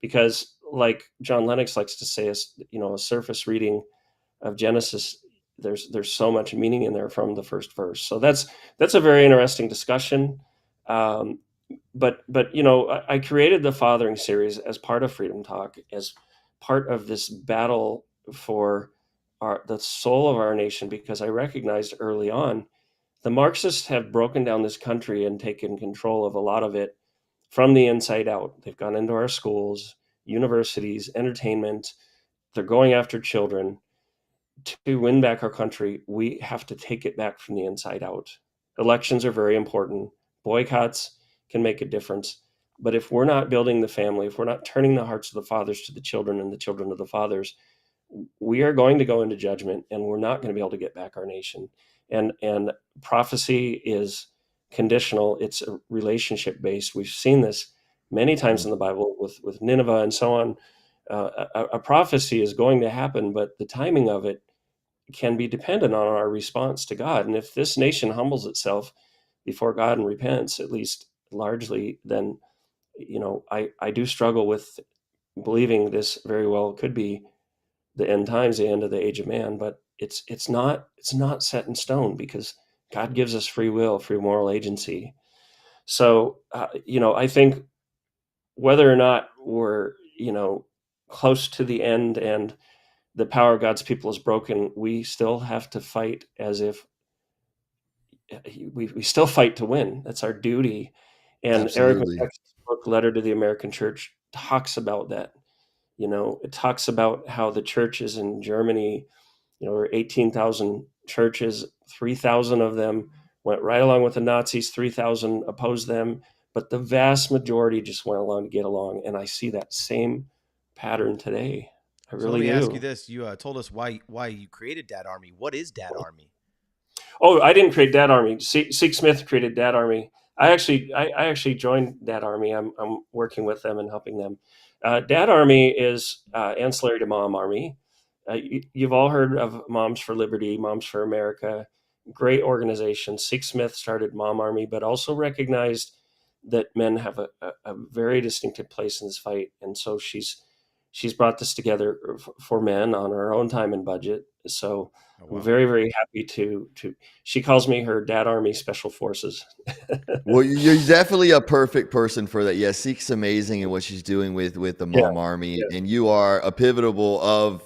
Because, like John Lennox likes to say, a surface reading of Genesis, there's so much meaning in there from the first verse. So that's a very interesting discussion. Um, but I created the Fathering series as part of Freedom Talk, as part of this battle for the soul of our nation, because I recognized early on the Marxists have broken down this country and taken control of a lot of it from the inside out. They've gone into our schools, universities, entertainment. They're going after children. To win back our country, we have to take it back from the inside out. Elections are very important. Boycotts can make a difference. But if we're not building the family, if we're not turning the hearts of the fathers to the children and the children of the fathers, we are going to go into judgment, and we're not going to be able to get back our nation. And prophecy is conditional. It's a relationship based. We've seen this many times Mhm. in the Bible with Nineveh and so on. A prophecy is going to happen, but the timing of it can be dependent on our response to God. And if this nation humbles itself before God and repents, at least largely, then I do struggle with believing this very well could be the end times, the end of the age of man. But it's not set in stone, because God gives us free will, free moral agency. So I think whether or not we're close to the end and the power of God's people is broken, we still have to fight as if we still fight to win. That's our duty. And Eric Absolutely. McCutcheon's book, Letter to the American Church, talks about that. It talks about how the churches in Germany, there were 18,000 churches, 3,000 of them went right along with the Nazis, 3,000 opposed them, but the vast majority just went along to get along. And I see that same pattern today. I So let really me ask you do. this: you told us why you created Dad Army. What is Dad Army? Oh, I didn't create Dad Army. Seek Smith created Dad Army. I actually joined Dad Army. I'm working with them and helping them. Dad Army is ancillary to Mom Army. You've all heard of Moms for Liberty, Moms for America. Great organization. Seek Smith started Mom Army, but also recognized that men have a very distinctive place in this fight, and so she's brought this together for men on her own time and budget. So Oh I'm wow. very, very happy to. She calls me her Dad Army Special Forces. Well, you're definitely a perfect person for that. Yeah, Seek's amazing in what she's doing with the Yeah, Mom Army, yeah. and you are a pivotal of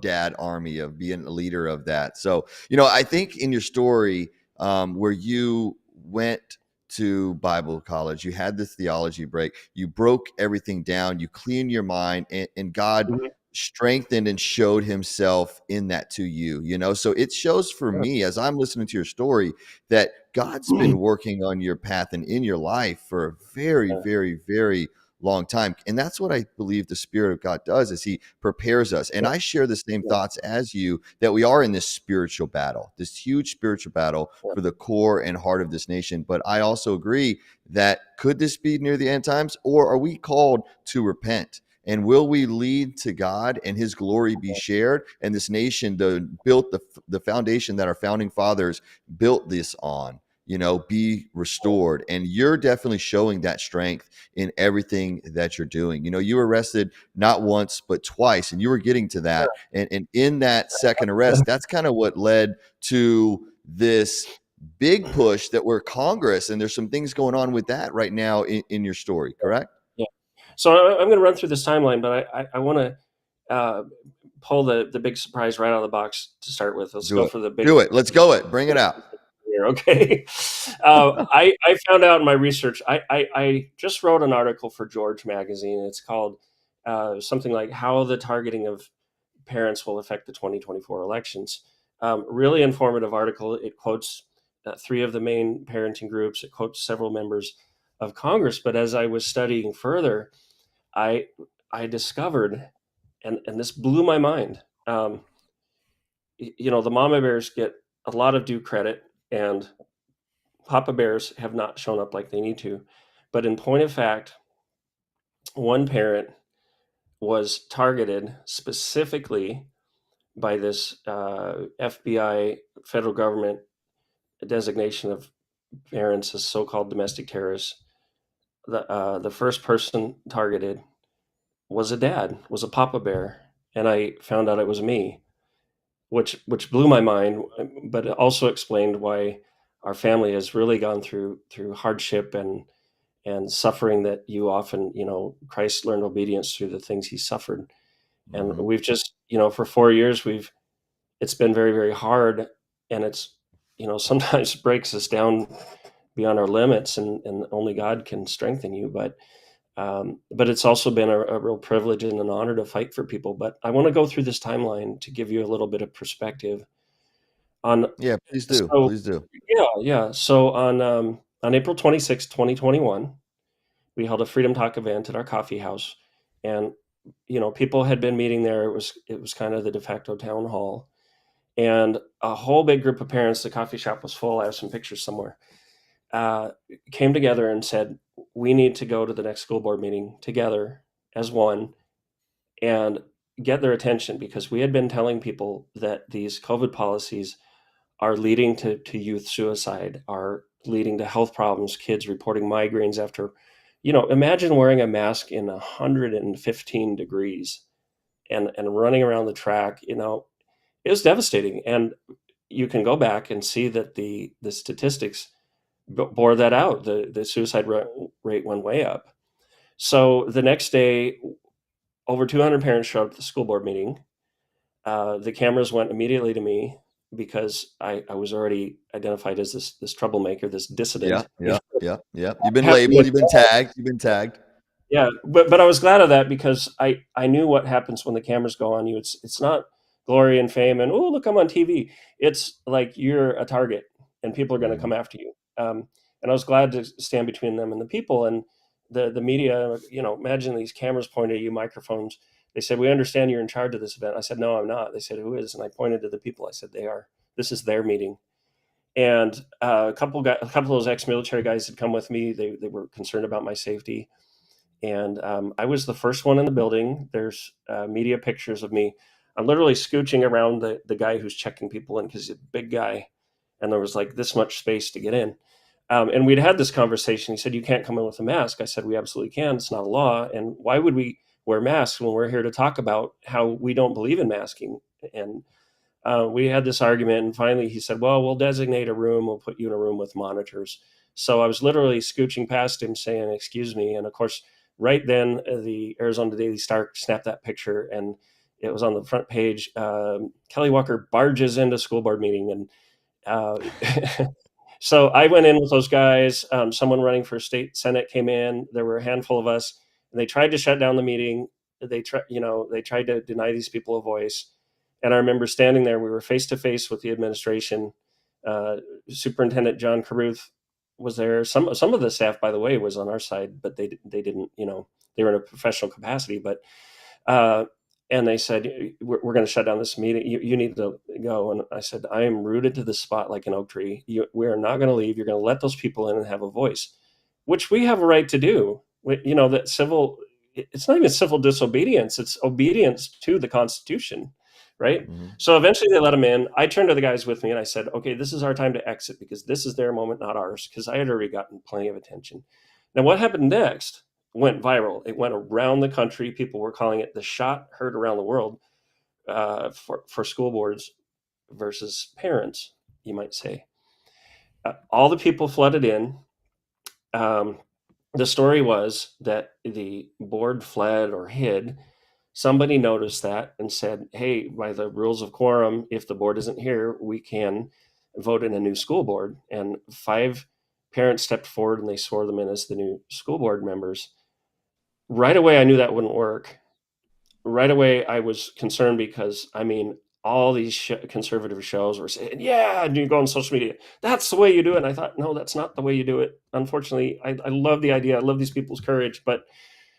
Dad Army, of being a leader of that. So I think in your story, where you went to Bible college, you had this theology break, you broke everything down, you cleaned your mind, and God Mhm. strengthened and showed Himself in that to you. So it shows for Yeah. me as I'm listening to your story that God's been working on your path and in your life for a very, Yeah. very, very long time. And that's what I believe the Spirit of God does, is He prepares us. And Yeah. I share the same Yeah. thoughts as you, that we are in this spiritual battle, this huge spiritual battle Yeah. for the core and heart of this nation. But I also agree that could this be near the end times, or are we called to repent? And will we lead to God and His glory be shared? And this nation built the foundation that our founding fathers built this on, be restored. And you're definitely showing that strength in everything that you're doing. You were arrested not once, but twice, and you were getting to that. And in that second arrest, that's kind of what led to this big push that we're Congress. And there's some things going on with that right now in your story, correct? Yeah. So I'm going to run through this timeline, but I want to pull the big surprise right out of the box to start with. Let's Do go it. for the big Do it. Let's go it. Bring it out. here. Okay. I found out in my research. I just wrote an article for George Magazine. It's called something like "How the Targeting of Parents Will Affect the 2024 Elections." Really informative article. It quotes three of the main parenting groups. It quotes several members of Congress. But as I was studying further, I I discovered, and this blew my mind. The mama bears get a lot of due credit, and papa bears have not shown up like they need to. But in point of fact, one parent was targeted specifically by this FBI federal government designation of parents as so-called domestic terrorists. The first person targeted was a dad, was a papa bear, and I found out it was me, which blew my mind, but it also explained why our family has really gone through hardship and suffering that you often, Christ learned obedience through the things he suffered. And Mhm. we've just, for 4 years, it's been very, very hard. And it's, sometimes breaks us down beyond our limits, and only God can strengthen you. But it's also been a real privilege and an honor to fight for people. But I want to go through this timeline to give you a little bit of perspective on, Yeah, please do. so Please do. yeah, yeah. So on April 26, 2021, we held a Freedom Talk event at our coffee house, and people had been meeting there. It was kind of the de facto town hall, and a whole big group of parents. The coffee shop was full. I have some pictures somewhere. Uh, Came together and said, "We need to go to the next school board meeting together as one and get their attention," because we had been telling people that these COVID policies are leading to youth suicide, are leading to health problems, kids reporting migraines after, imagine wearing a mask in 115 degrees and running around the track. It was devastating. And you can go back and see that the statistics bore that out. The suicide rate went way up. So the next day, over 200 parents showed up at the school board meeting. The cameras went immediately to me because I was already identified as this troublemaker, this Yeah, dissident. yeah, yeah, yeah. You've been Have to be labeled, you've been tagged, you've been tagged. Yeah, but I was glad of that because I knew what happens when the cameras go on you. It's not glory and fame and, oh, look, I'm on TV. It's like you're a target and people are going to Mhm. come after you. And I was glad to stand between them and the people and the media. Imagine these cameras pointed at you, microphones. They said, "We understand you're in charge of this event." I said, "No, I'm not." They said, "Who is?" And I pointed to the people. I said, "They are. This is their meeting." And a couple of those ex-military guys had come with me. They were concerned about my safety, and I was the first one in the building. There's media pictures of me. I'm literally scooching around the guy who's checking people in because he's a big guy, and there was like this much space to get in. And we'd had this conversation. He said, "You can't come in with a mask." I said, "We absolutely can. It's not a law. And why would we wear masks when we're here to talk about how we don't believe in masking?" And we had this argument, and finally he said, "Well, we'll designate a room. We'll put you in a room with monitors." So I was literally scooching past him saying, "Excuse me." And of course, right then, the Arizona Daily Star snapped that picture, and it was on the front page. Kelly Walker barges into school board meeting. And uh, so I went in with those guys. Someone running for state senate came in. There were a handful of us, and they tried to shut down the meeting. They tried to deny these people a voice. And I remember standing there. We were face to face with the administration. Uh, Superintendent John Caruth was there. Some of the staff, by the way, was on our side, but they didn't. They were in a professional capacity. But uh, and they said, we're going to shut down this meeting. You need to go. And I said, I am rooted to the spot like an oak tree. We are not going to leave. You're going to let those people in and have a voice, which we have a right to do. That it's not even civil disobedience. It's obedience to the Constitution. Right. Mhm. So eventually they let them in. I turned to the guys with me and I said, "Okay, this is our time to exit because this is their moment, not ours." Because I had already gotten plenty of attention. Now, what happened next went viral. It went around the country. People were calling it the shot heard around the world, for school boards versus parents, you might say. All the people flooded in. Um, the story was that the board fled or hid. Somebody noticed that and said, "Hey, by the rules of quorum, if the board isn't here, we can vote in a new school board." And 5 parents stepped forward and they swore them in as the new school board members. Right away, I knew that wouldn't work. Right away, I was concerned because, I mean, all these conservative shows were saying, "Yeah," and you go on social media, "That's the way you do it." And I thought, no, that's not the way you do it. Unfortunately, I love the idea. I love these people's courage, but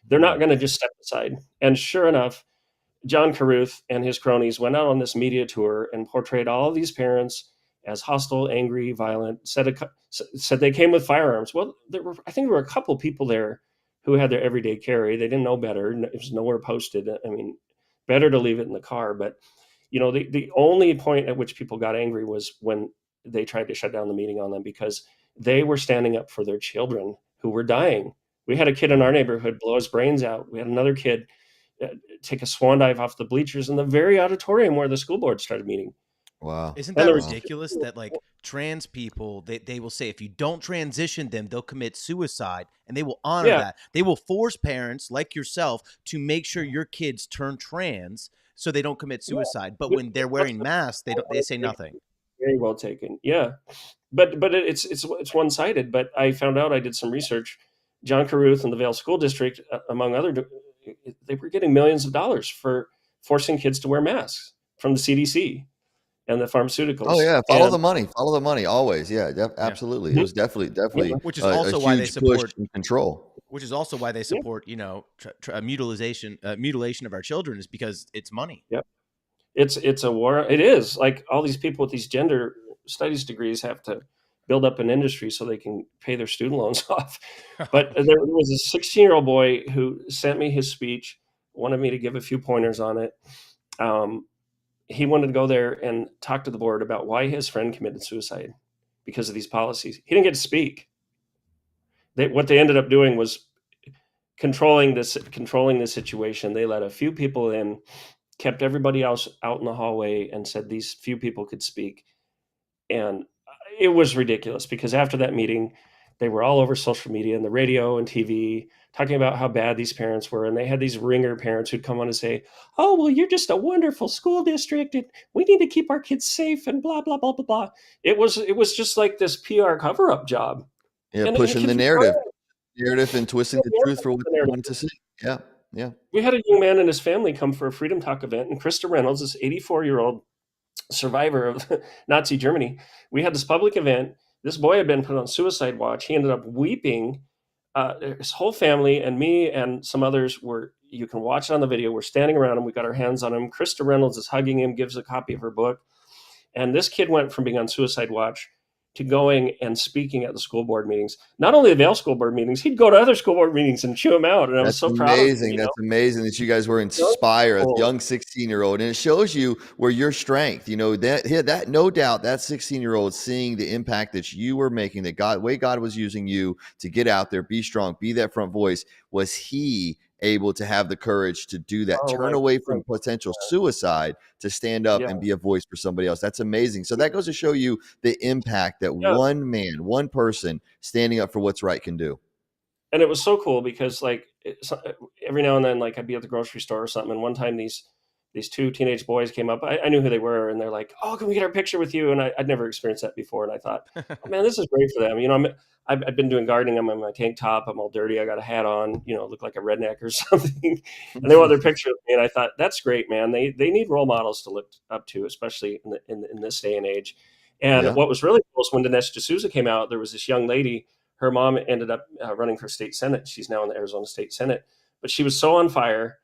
they're not Mhm. going to just step aside. And sure enough, John Caruth and his cronies went out on this media tour and portrayed all of these parents as hostile, angry, violent. Said they came with firearms. Well, I think there were a couple people there who had their everyday carry. They didn't know better. It was nowhere posted. I mean, better to leave it in the car. But the only point at which people got angry was when they tried to shut down the meeting on them because they were standing up for their children who were dying. We had a kid in our Mhm. neighborhood blow his brains out. We had another kid uh, take a swan dive off the bleachers in the very auditorium where the school board started meeting. Wow. Isn't And that there was, Wow. ridiculous that like trans people they will say if you don't transition them, they'll commit suicide and they will honor yeah, that. They will force parents like yourself to make sure your kids turn trans so they don't commit yeah. suicide. But when they're What's wearing the masks, they say nothing. very well taken. Yeah, but it's one sided. But I found out I did some research. John Caruth and the Vale School District, among other, they were getting millions of dollars for forcing kids to wear masks from the CDC. and the Oh pharmaceuticals. yeah, And follow the money always. Yeah, Yeah. absolutely. It was definitely Which is a also why they huge push support. and control. Which is also why they yeah, support, mutilation of our children, is because it's money. yeah. It's a war. It is like all these people with these gender studies degrees have to build up an industry so they can pay their student loans off. But there was a 16-year-old boy who sent me his speech, wanted me to give a few pointers on it. Um, he wanted to go there and talk to the board about why his friend committed suicide because of these policies. He didn't get to speak. What they ended up doing was controlling the situation. They let a few people in, kept everybody else out in the hallway, and said these few people could speak. And it was ridiculous because after that meeting, they were all over social media and the radio and TV talking about how bad these parents were. And they had these ringer parents who'd come on and say, "Oh, well, you're just a wonderful school district and we need to keep our kids safe and blah, blah, blah, blah, blah." It was just like this PR cover up job. Yeah, And pushing the kids were narrative and twisting the truth for what they crying. wanted to see. Yeah, yeah. We had a young man and his family come for a Freedom Talk event, and Krista Reynolds, this 84-year-old survivor of Nazi Germany, we had this public event. This boy had been put on suicide watch. He ended up weeping. His whole family and me and some others were, you can watch it on the video. We're standing around him. We got our hands on him. Krista Reynolds is hugging him, gives a copy of her book. And this kid went from being on suicide watch to going and speaking at the school board meetings. Not only the Vail school board meetings, he'd go to other school board meetings and chew them out. And I was That's so proud of him. amazing. That's amazing that you guys were Young inspired, a people. young 16-year-old, and it shows you where your strength. That no doubt that 16-year-old seeing the impact that you were making, that way God was using you to get out there, be strong, be that front voice. Was he able to have the courage to do that, Oh turn my away God. from potential suicide to stand up Yeah. and be a voice for somebody else? That's amazing. So that goes to show you the impact that Yeah. one man, one person standing up for what's right can do. And it was so cool because every now and then, like I'd be at the grocery store or something, and one time these two teenage boys came up. I knew who they were, and they're like, "Oh, can we get our picture with you?" And I'd never experienced that before, and I thought, "Oh man, this is great for them." I've been doing gardening. I'm in my tank top. I'm all dirty. I got a hat on. Look like a redneck or something. And they want their picture with me, and I thought, "That's great, man. They need role models to look up to, especially in this day and age." And Yeah. what was really cool is when Dinesh D'Souza came out, there was this young lady. Her mom ended up running for state senate. She's now in the Arizona State Senate, but she was so on fire.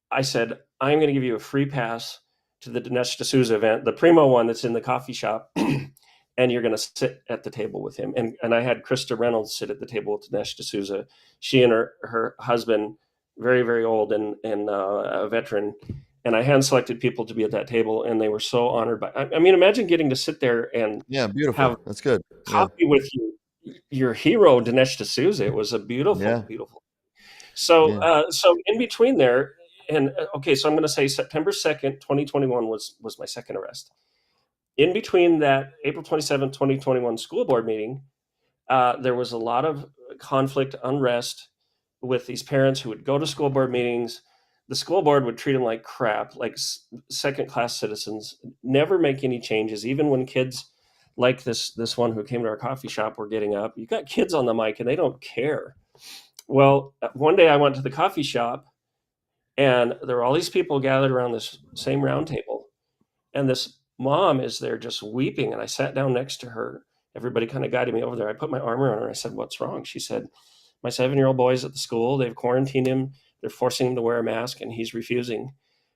I said, "I'm going to give you a free pass to the Dinesh D'Souza event, the Primo one that's in the coffee shop, and you're going to sit at the table with him." And I had Krista Reynolds sit at the table with Dinesh D'Souza. She and her husband, very, very old and a veteran. And I hand selected people to be at that table, and they were so honored by. I mean, imagine getting to sit there and Yeah, have beautiful. That's good. Yeah. coffee with your hero Dinesh D'Souza. It was a beautiful, Yeah. beautiful. So, Yeah. so in between there, and okay, so I'm going to say September 2nd, 2021 was my second arrest. In between that April 27th, 2021 school board meeting, there was a lot of conflict, unrest with these parents who would go to school board meetings. The school board would treat them like crap, like second class citizens, never make any changes, even when kids like this one who came to our coffee shop were getting up. You got kids on the mic and they don't care. Well, one day I went to the coffee shop and there were all these people gathered around this same round table. And this mom is there just weeping. And I sat down next to her. Everybody kind of guided me over there. I put my arm around her. I said, "What's wrong?" She said, "My 7-year-old boy's at the school. They've quarantined him. They're forcing him to wear a mask and he's refusing.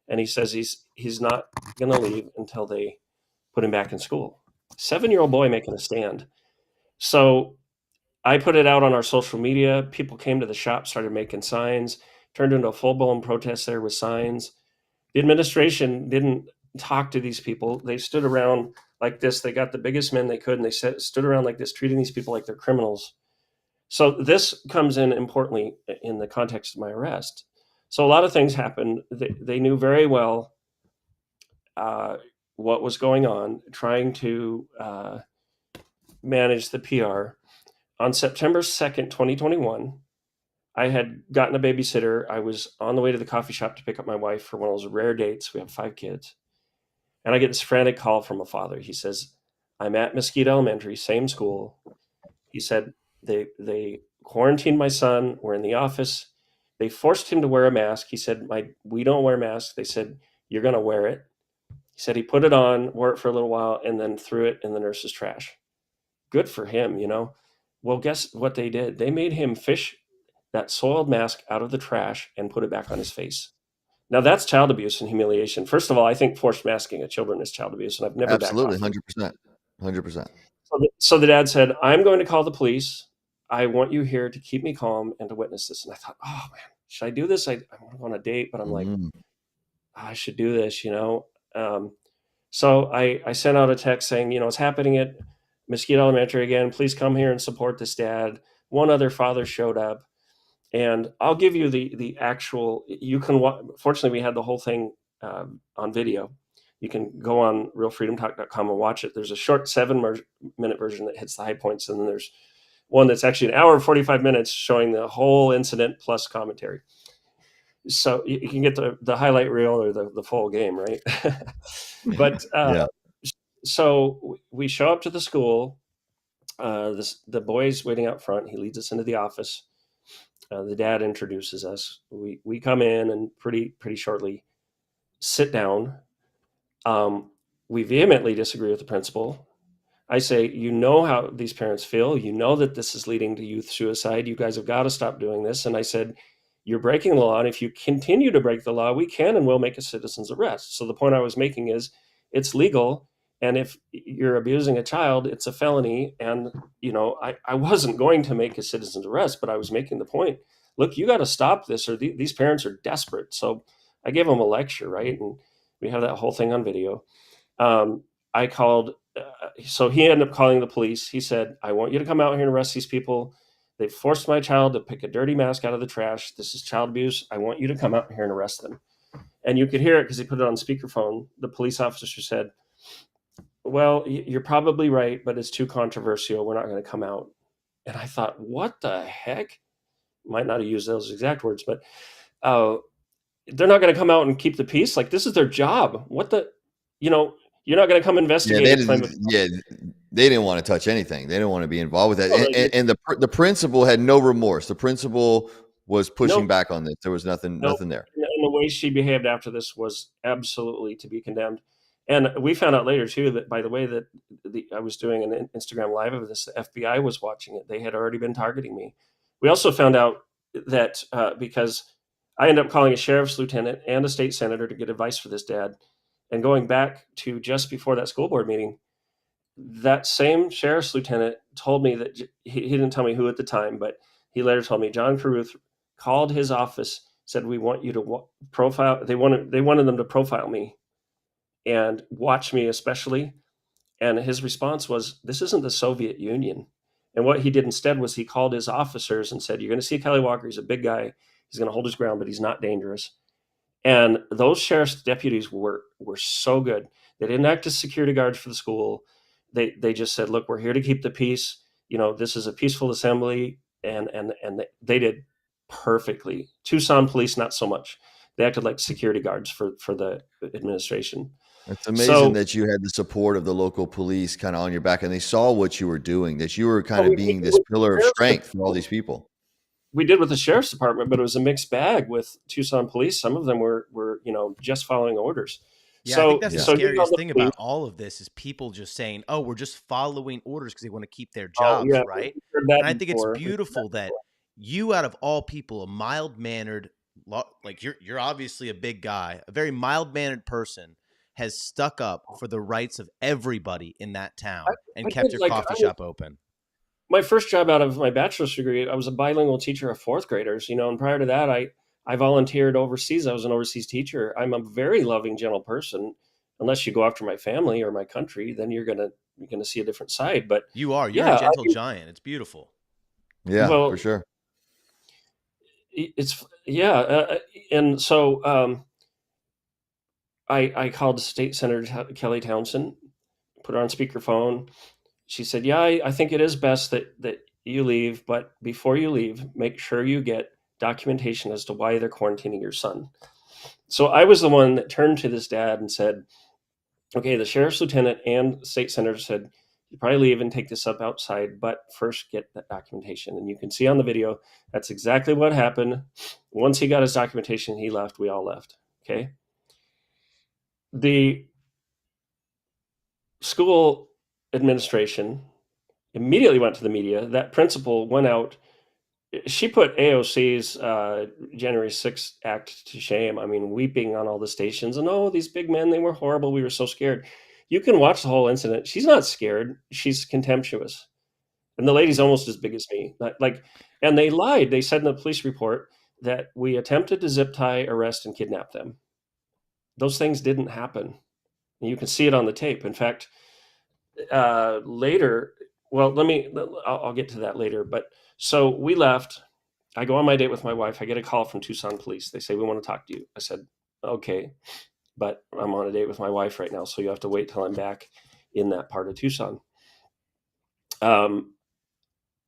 And he says he's not going to leave until they put him back in school." 7-year-old boy making a stand. So I put it out on our social media. People came to the shop, started making signs, turned into a full-blown protest there with signs. The administration didn't talk to these people. They stood around like this. They got the biggest men they could, and they stood around like this, treating these people like they're criminals. So this comes in importantly in the context of my arrest. So a lot of things happened. They knew very well uh, what was going on, trying to manage the PR. On September 2nd, 2021, I had gotten a babysitter. I was on the way to the coffee shop to pick up my wife for one of those rare dates. We have 5 kids. And I get this frantic call from a father. He says, "I'm at Mesquite Elementary, same school." He said, they quarantined my son. We're in the office. They forced him to wear a mask. He said, we don't wear masks." They said, "You're going to wear it." He said he put it on, wore it for a little while, and then threw it in the nurse's trash. Good for him, you know. Well, guess what they did? They made him fish that soiled mask out of the trash and put it back on his face. Now that's child abuse and humiliation. First of all, I think forced masking of children is child abuse, and I've never backed Absolutely, off of it. 100%. 100%. So the dad said, "I'm going to call the police. I want you here to keep me calm and to witness this." And I thought, oh man, should I do this? I want to go on a date, but I'm like, Mm. I should do this, you know. So I sent out a text saying, you know, it's happening at Mesquite Elementary again. Please come here and support this dad. One other father showed up, and I'll give you the actual. You can fortunately we had the whole thing on video. You can go on realfreedomtalk.com and watch it. There's a short 7-minute version that hits the high points, and then there's one that's actually an hour and 45 minutes showing the whole incident plus commentary. So you can get the highlight reel or the full game, right? But Yeah. so we show up to the school. The boy's waiting out front. He leads us into the office. The dad introduces us. We come in and pretty shortly sit down. We vehemently disagree with the principal. I say, you know how these parents feel. You know that this is leading to youth suicide. You guys have got to stop doing this. And I said, you're breaking the law. And if you continue to break the law, we can and will make a citizen's arrest. So the point I was making is it's legal. And if you're abusing a child, it's a felony. And, you know, I wasn't going to make a citizen's arrest, but I was making the point, look, you got to stop this or these parents are desperate. So I gave them a lecture, right? And we have that whole thing on video. I called, so he ended up calling the police. He said, I want you to come out here and arrest these people. They forced my child to pick a dirty mask out of the trash. This is child abuse. I want you to come out here and arrest them. And you could hear it because he put it on speakerphone. The police officer said, well, you're probably right, but it's too controversial. We're not going to come out. And I thought, what the heck? Might not have used those exact words, but they're not going to come out and keep the peace. Like, this is their job. What the, you know, you're not going to come Yeah, investigate a claim of. they didn't want to touch anything. They didn't want to be involved with that. Well, And the principal had no remorse. The principal was pushing no, back on this. There was nothing no. there. And the way she behaved after this was absolutely to be condemned. And we found out later too that, by the way, that I was doing an Instagram live of this, the FBI was watching it. They had already been targeting me. We also found out that because I ended up calling a sheriff's lieutenant and a state senator to get advice for this dad. And going back to just before that school board meeting, that same sheriff's lieutenant told me that he didn't tell me who at the time, but he later told me John Carruth called his office, said, we want you to profile. They wanted them to profile me and watch me especially. And his response was, this isn't the Soviet Union. And what he did instead was he called his officers and said, you're going to see Kelly Walker. He's a big guy. He's going to hold his ground, but he's not dangerous. And those sheriff's deputies were so good. They didn't act as security guards for the school. They just said, look, we're here to keep the peace. You know, this is a peaceful assembly. And they did perfectly. Tucson police, not so much. They acted like security guards for the administration. It's amazing that you had the support of the local police kind of on your back, and they saw what you were doing, that you were kind of being this pillar of strength for all these people. We did with the sheriff's department, but it was a mixed bag with Tucson police. Some of them were you know, just following orders. Yeah, So, I think that's the scariest thing about all of this is people just saying, oh, we're just following orders because they want to keep their jobs, right? And I think it's beautiful that you, out of all people, a mild-mannered, like you're obviously a big guy, a very mild-mannered person, has stuck up for the rights of everybody in that town and kept your coffee shop open. My first job out of my bachelor's degree, I was a bilingual teacher of fourth graders, you know, and prior to that, I volunteered overseas. I was an overseas teacher. I'm a very loving, gentle person. Unless you go after my family or my country, then you're gonna see a different side. But you're a gentle giant. It's beautiful. Yeah, well, for sure. It's and so I called State Senator Kelly Townsend, put her on speakerphone. She said, yeah, I think it is best that you leave, but before you leave, make sure you get documentation as to why they're quarantining your son. So I was the one that turned to this dad and said, okay, the sheriff's lieutenant and state senator said, you probably leave and take this up outside, but first get that documentation. And you can see on the video, that's exactly what happened. Once he got his documentation, he left, we all left, okay? school administration immediately went to the media. That principal went out. She put AOC's January 6th act to shame. I mean, weeping on all the stations. And, oh, these big men, they were horrible. We were so scared. You can watch the whole incident. She's not scared. She's contemptuous. And the lady's almost as big as me. And they lied. They said in the police report that we attempted to zip tie, arrest, and kidnap them. Those things didn't happen. And you can see it on the tape. In fact, later, well, I'll get to that later. But so we left. I go on my date with my wife. I get a call from Tucson police. They say, we want to talk to you. I said, okay, but I'm on a date with my wife right now. So you have to wait till I'm back in that part of Tucson.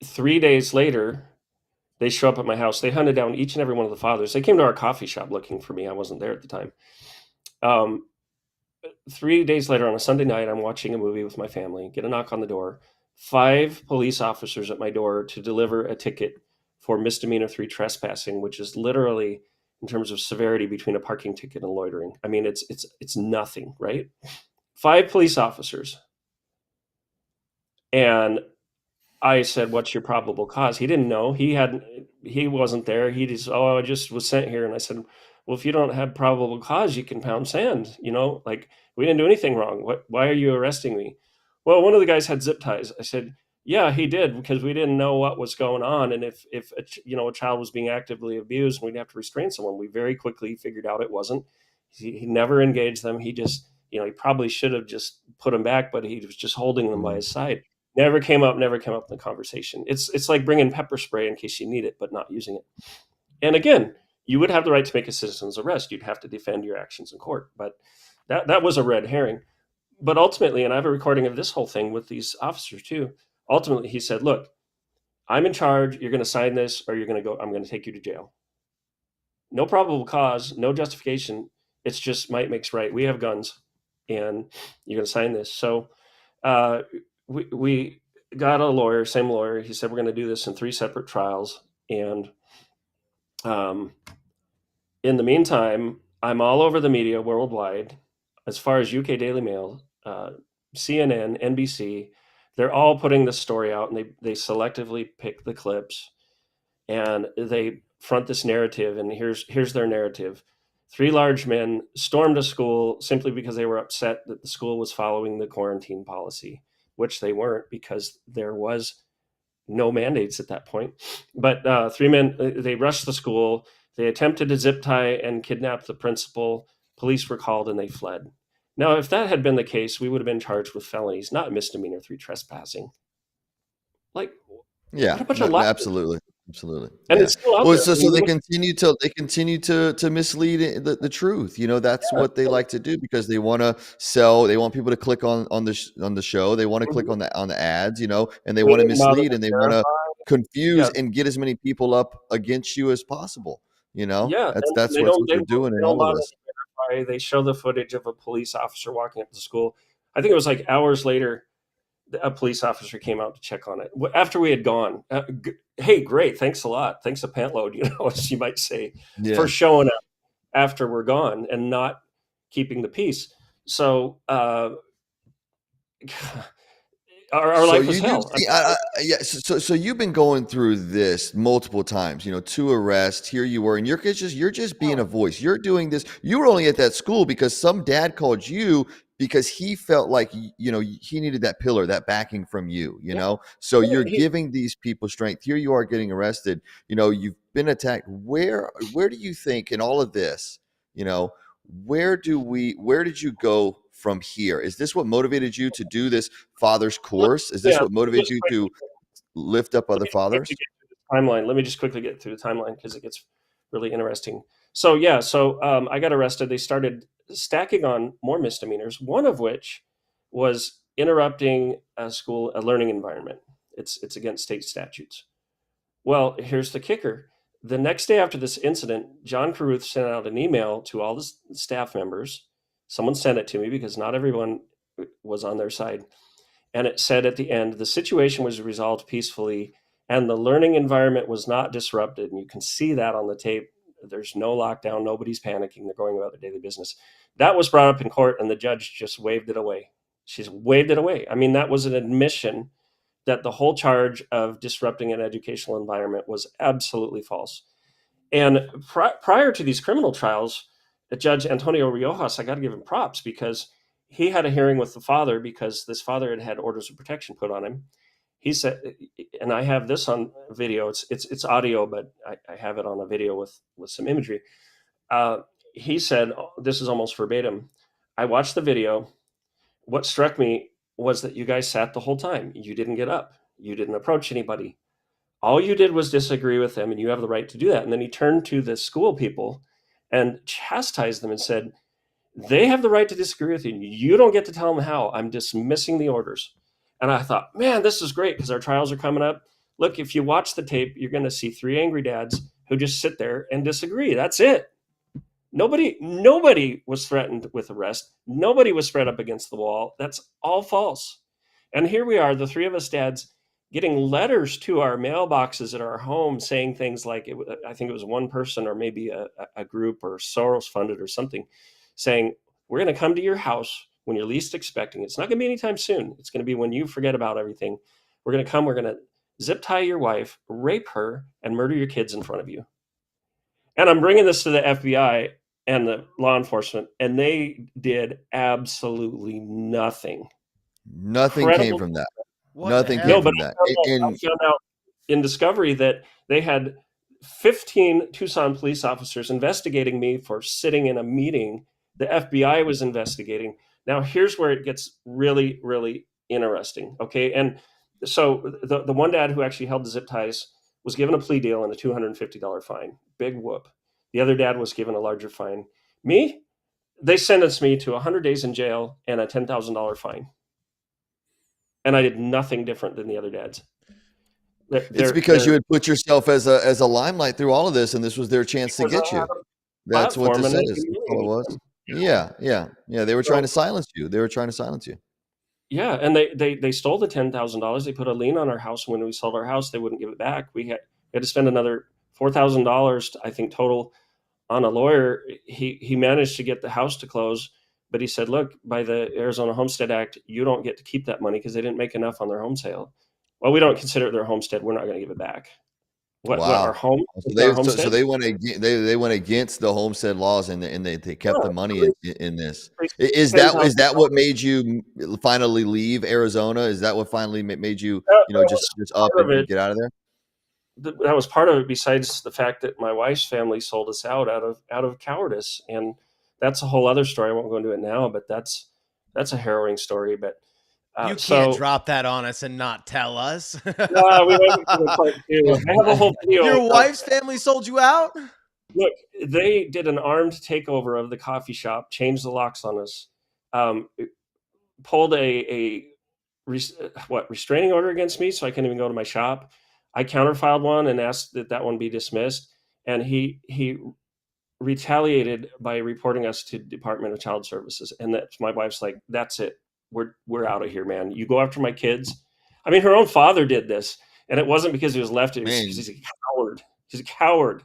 3 days later, they show up at my house. They hunted down each and every one of the fathers. They came to our coffee shop looking for me. I wasn't there at the time. 3 days later, on a Sunday night, I'm watching a movie with my family, get a knock on the door, 5 police officers at my door to deliver a ticket for misdemeanor 3 trespassing, which is literally, in terms of severity, between a parking ticket and loitering. I mean, it's nothing, right? 5 police officers. And I said, what's your probable cause? He didn't know. He wasn't there. He just, I just was sent here. And I said, well, if you don't have probable cause, you can pound sand, like we didn't do anything wrong. Why are you arresting me? Well, one of the guys had zip ties. I said, yeah, he did, because we didn't know what was going on. And if a child was being actively abused and we'd have to restrain someone, we very quickly figured out it wasn't. He never engaged them. He just, he probably should have just put them back, but he was just holding them by his side. Never came up in the conversation. It's like bringing pepper spray in case you need it, but not using it. And again, you would have the right to make a citizen's arrest. You'd have to defend your actions in court. But that was a red herring. But ultimately, and I have a recording of this whole thing with these officers too. Ultimately, he said, look, I'm in charge. You're going to sign this or I'm going to take you to jail. No probable cause, no justification. It's just might makes right. We have guns and you're going to sign this. So we got a lawyer, same lawyer. He said, we're going to do this in 3 separate trials. And in the meantime, I'm all over the media worldwide, as far as UK Daily Mail, CNN, NBC. They're all putting this story out, and they selectively pick the clips, and they front this narrative. And here's their narrative: 3 large men stormed a school simply because they were upset that the school was following the quarantine policy, which they weren't, because there was no mandates at that point. But 3 men, they rushed the school. They attempted to zip tie and kidnap the principal. Police were called and they fled. Now, if that had been the case, we would have been charged with felonies, not misdemeanor 3 trespassing. Like, Yeah, what a bunch of lies. absolutely. And Yeah. it's still out Well, there. so they continue to mislead the truth. That's what they like to do, because they want to sell. They want people to click on the show. They want to click on the ads. And they want to mislead, and they want to confuse and get as many people up against you as possible. Yeah, That's what they're doing in all of this. They show the footage of a police officer walking up to the school. I think it was like hours later, a police officer came out to check on it after we had gone. Hey, great. Thanks a lot. Thanks a pantload, as you might say, for showing up after we're gone and not keeping the peace. So, our life was hell. So you've been going through this multiple times, 2 arrests. Here you were, in your case, you're just being a voice. You're doing this. You were only at that school because some dad called you because he felt like, he needed that pillar, that backing from you, So you're giving these people strength. Here you are getting arrested. You've been attacked. Where do you think in all of this, where did you go from here? Is this what motivated you to do this father's course? Is this what motivated you to lift up other fathers? Timeline. Let me just quickly get through the timeline because it gets really interesting. So I got arrested. They started stacking on more misdemeanors, one of which was interrupting a learning environment. It's against state statutes. Well, here's the kicker. The next day after this incident, John Carruth sent out an email to all the staff members. Someone sent it to me because not everyone was on their side. And it said at the end, the situation was resolved peacefully and the learning environment was not disrupted. And you can see that on the tape. There's no lockdown. Nobody's panicking. They're going about their daily business. That was brought up in court and the judge just waved it away. She's waved it away. I mean, that was an admission that the whole charge of disrupting an educational environment was absolutely false. And prior to these criminal trials, Judge Antonio Riojas, I got to give him props because he had a hearing with the father because this father had had orders of protection put on him. He said, and I have this on video. It's audio, but I have it on a video with some imagery. He said, this is almost verbatim. I watched the video. What struck me was that you guys sat the whole time. You didn't get up. You didn't approach anybody. All you did was disagree with them, and you have the right to do that. And then he turned to the school people and chastised them and said, they have the right to disagree with you. You don't get to tell them how. I'm dismissing the orders. And I thought, man, this is great because our trials are coming up. Look, if you watch the tape, you're going to see 3 angry dads who just sit there and disagree. That's it. Nobody was threatened with arrest. Nobody was spread up against the wall. That's all false. And here we are, the 3 of us dads, getting letters to our mailboxes at our home saying things like, I think it was one person or maybe a group or Soros funded or something, saying, we're going to come to your house when you're least expecting. It's not going to be anytime soon. It's going to be when you forget about everything. We're going to come, we're going to zip tie your wife, rape her, and murder your kids in front of you. And I'm bringing this to the FBI and the law enforcement, and they did absolutely nothing. Nothing came from that. Nothing came from that. I found out in discovery that they had 15 Tucson police officers investigating me for sitting in a meeting. The FBI was investigating. Now, here's where it gets really, really interesting. Okay. And so the one dad who actually held the zip ties was given a plea deal and a $250 fine. Big whoop. The other dad was given a larger fine. Me, they sentenced me to 100 days in jail and a $10,000 fine. And I did nothing different than the other dads. It's because you had put yourself as a limelight through all of this, and this was their chance to get you. That's what this is. That's all it was. Yeah. They were trying to silence you. Yeah, and they stole the $10,000. They put a lien on our house. When we sold our house, they wouldn't give it back. We had to spend another $4,000, I think, total on a lawyer. He managed to get the house to close, but he said, look, by the Arizona Homestead Act, you don't get to keep that money because they didn't make enough on their home sale. Well, we don't consider it their homestead. We're not going to give it back. What our home? So they went against the homestead laws, and they kept the money in this. Is that what made you finally leave Arizona? Is that what finally made you just up and get out of there? That was part of it. Besides the fact that my wife's family sold us out of cowardice, and that's a whole other story. I won't go into it now, but that's a harrowing story. But you can't drop that on us and not tell us. We went to part 2. I have a whole video. Your wife's family sold you out? Look, they did an armed takeover of the coffee shop, changed the locks on us, pulled a restraining order against me, so I couldn't even go to my shop. I counterfiled one and asked that one be dismissed, and he retaliated by reporting us to Department of Child Services. And that's my wife's like, that's it. We're out of here, man. You go after my kids. I mean, her own father did this, and it wasn't because he was left. It was because he's a coward. He's a coward.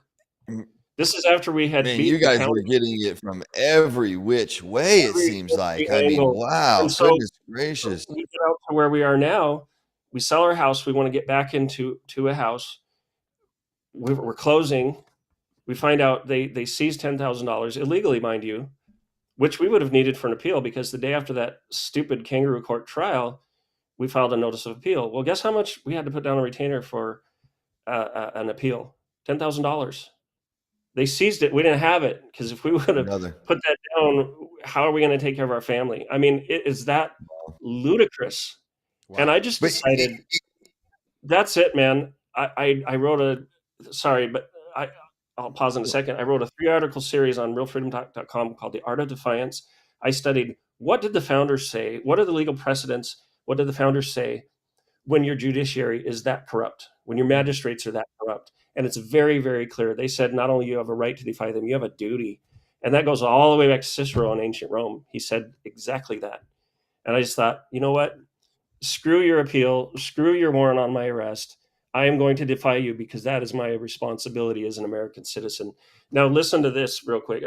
This is after we had. You guys were getting it from every which way. It seems like. I mean, wow! So goodness gracious. We get out to where we are now. We sell our house. We want to get back into a house. We're closing. We find out they seized $10,000 illegally, mind you, which we would have needed for an appeal because the day after that stupid kangaroo court trial, we filed a notice of appeal. Well, guess how much we had to put down a retainer for an appeal? $10,000. They seized it. We didn't have it because if we would have put that down, how are we going to take care of our family? I mean, it is that ludicrous. Wow. And I just decided, that's it, man. I wrote I'll pause in a second. I wrote a 3-article series on realfreedomtalk.com called The Art of Defiance. I studied, what did the founders say? What are the legal precedents? What did the founders say when your judiciary is that corrupt, when your magistrates are that corrupt? And it's very, very clear. They said not only you have a right to defy them, you have a duty. And that goes all the way back to Cicero in ancient Rome. He said exactly that. And I just thought, you know what? Screw your appeal. Screw your warrant on my arrest. I am going to defy you because that is my responsibility as an American citizen. Now, listen to this real quick.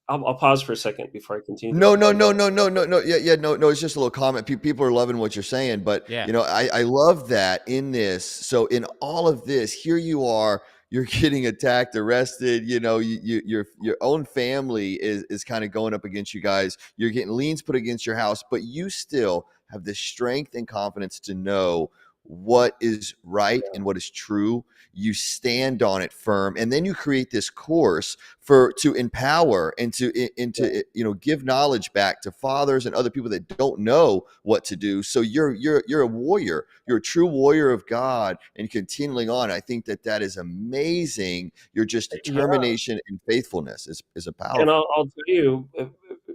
I'll pause for a second before I continue. No, no, no, no, no, no, no. Yeah, no, no. It's just a little comment. People are loving what you're saying, but Yeah. I love that in this. So in all of this, here you are. You're getting attacked, arrested. Your own family is kind of going up against you guys. You're getting liens put against your house, but you still have the strength and confidence to know what is right and what is true. You stand on it firm, and then you create this course to empower and to give knowledge back to fathers and other people that don't know what to do. So you're a warrior. You're a true warrior of God, and continuing on. I think that is amazing. Your just Yeah, determination and faithfulness is a and powerful. I'll tell you,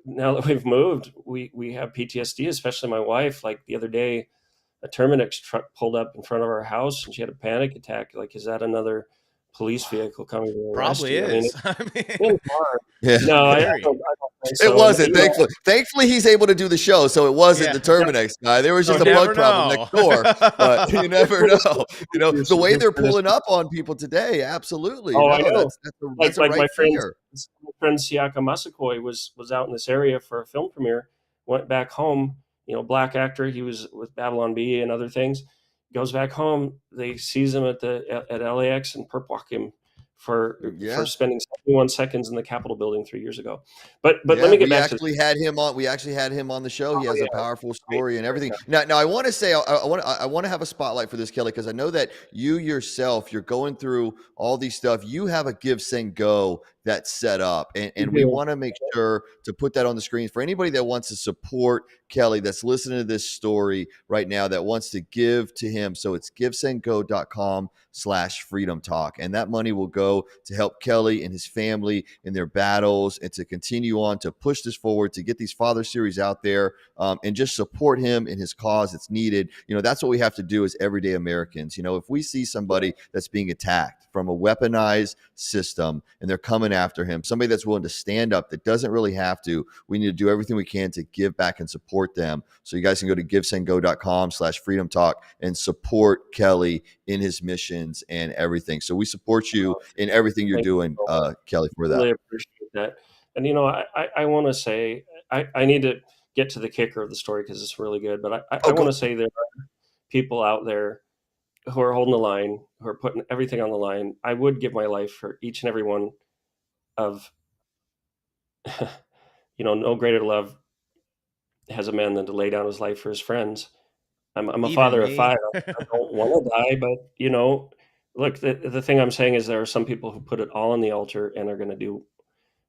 now that we've moved, we have PTSD, especially my wife. Like the other day, a Terminix truck pulled up in front of our house, and she had a panic attack. Like, is that another police vehicle coming to arrest Probably you? I mean, is. I mean, it's hard. Yeah. No, very. I don't think It so. And wasn't, thankfully. Thankfully, he's able to do the show, so it wasn't Yeah. the Terminex guy. There was no, just a You here's bug never problem know. next door, but you never know. The way here's they're the pulling up on people today, absolutely. Oh, I No, know. that's a Like right fear. my friend Siaka Masakoi was out in this area for a film premiere. Went back home. Black actor. He was with Babylon Bee and other things. Goes back home. They seize him at LAX and perp walk him for Yeah. spending 71 seconds in the Capitol building 3 years ago. But let Yeah, me get we back to actually had him on. We actually had him on the show. He oh has yeah, a powerful great, story and great everything. guy. Now, I want to say, I want to have a spotlight for this, Kelly, because I know that you yourself, you're going through all these stuff. You have a Give, Send, Go that's set up, and we want to make sure to put that on the screen for anybody that wants to support Kelly, that's listening to this story right now, that wants to give to him. So it's givesendgo.com/freedom talk, and that money will go to help Kelly and his family in their battles, and to continue on to push this forward, to get these father series out there, and just support him in his cause. It's needed. That's what we have to do as everyday Americans. If we see somebody that's being attacked from a weaponized system and they're coming after him, somebody that's willing to stand up, that doesn't really have to, we need to do everything we can to give back and support them. So you guys can go to givesendgo.com/freedom talk and support Kelly in his missions and everything. So we support you in everything you're Thank you doing, so much. Kelly, for that. Really appreciate that. And I want to say I need to get to the kicker of the story because it's really good. But I Oh, want go. to say there are people out there who are holding the line, who are putting everything on the line. I would give my life for each and every one of no greater love has a man than to lay down his life for his friends. I'm a Even father of me. 5. I don't want to die, but look, the thing I'm saying is there are some people who put it all on the altar and are going to do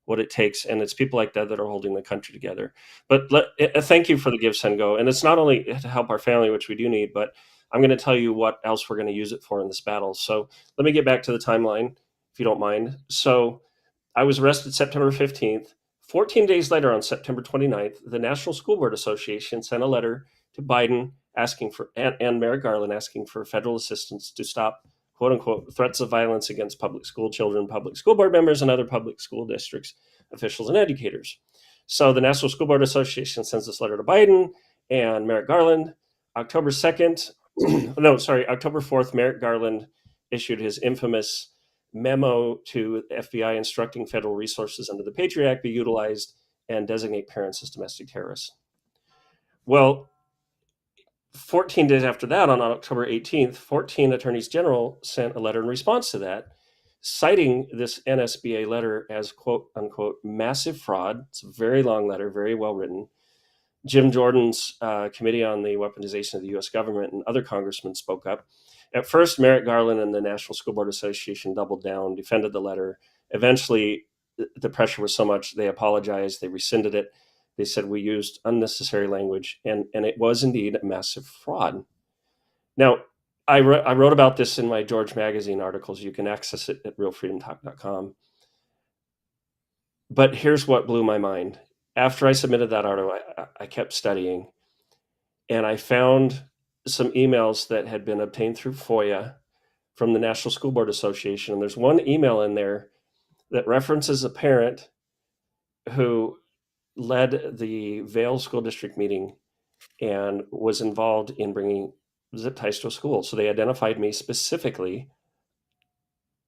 what it takes, and it's people like that are holding the country together. But thank you for the Give, Send, Go, and it's not only to help our family, which we do need, but I'm going to tell you what else we're going to use it for in this battle. So let me get back to the timeline, if you don't mind. So I was arrested September 15th. 14 days later, on September 29th, the National School Board Association sent a letter to Biden asking for, and Merrick Garland asking for federal assistance to stop, quote unquote, threats of violence against public school children, public school board members, and other public school districts, officials, and educators. So the National School Board Association sends this letter to Biden and Merrick Garland. October 2nd, October 4th, Merrick Garland issued his infamous memo to the FBI instructing federal resources under the Patriot Act be utilized and designate parents as domestic terrorists. Well, 14 days after that, on October 18th, 14 attorneys general sent a letter in response to that, citing this NSBA letter as quote unquote massive fraud. It's a very long letter, very well written. Jim Jordan's Committee on the Weaponization of the U.S. Government and other congressmen spoke up. At first, Merrick Garland and the National School Board Association doubled down, defended the letter. Eventually, the pressure was so much, they apologized, they rescinded it. They said we used unnecessary language, and it was indeed a massive fraud. Now, I wrote about this in my George Magazine articles. You can access it at realfreedomtalk.com. But here's what blew my mind. After I submitted that article, I kept studying, and I found some emails that had been obtained through FOIA from the National School Board Association. And there's one email in there that references a parent who led the Vail School District meeting and was involved in bringing zip ties to a school. So they identified me specifically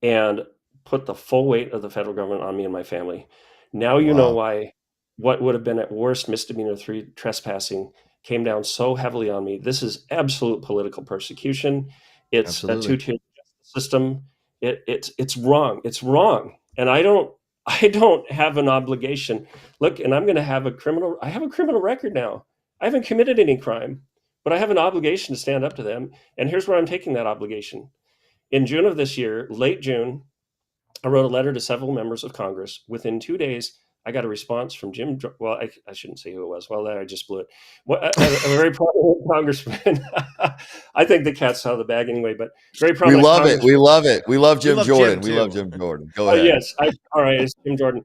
and put the full weight of the federal government on me and my family. Now you know Wow. why what would have been at worst misdemeanor 3 trespassing came down so heavily on me. This is absolute political persecution. It's a Absolutely. two-tier justice system. It's wrong. It's wrong. And I don't have an obligation. Look, and I have a criminal record now. I haven't committed any crime, but I have an obligation to stand up to them. And here's where I'm taking that obligation. In June of this year, late June, I wrote a letter to several members of Congress. Within 2 days, I got a response from Jim. Well, I shouldn't say who it was. Well, I just blew it. A very prominent congressman. I think the cat's out of the bag anyway, but very We prominent love it. congressman. We love it. We love We Jim love Jordan. Jim We love too. Jim Jordan. Go Oh, ahead. yes. All right, it's Jim Jordan.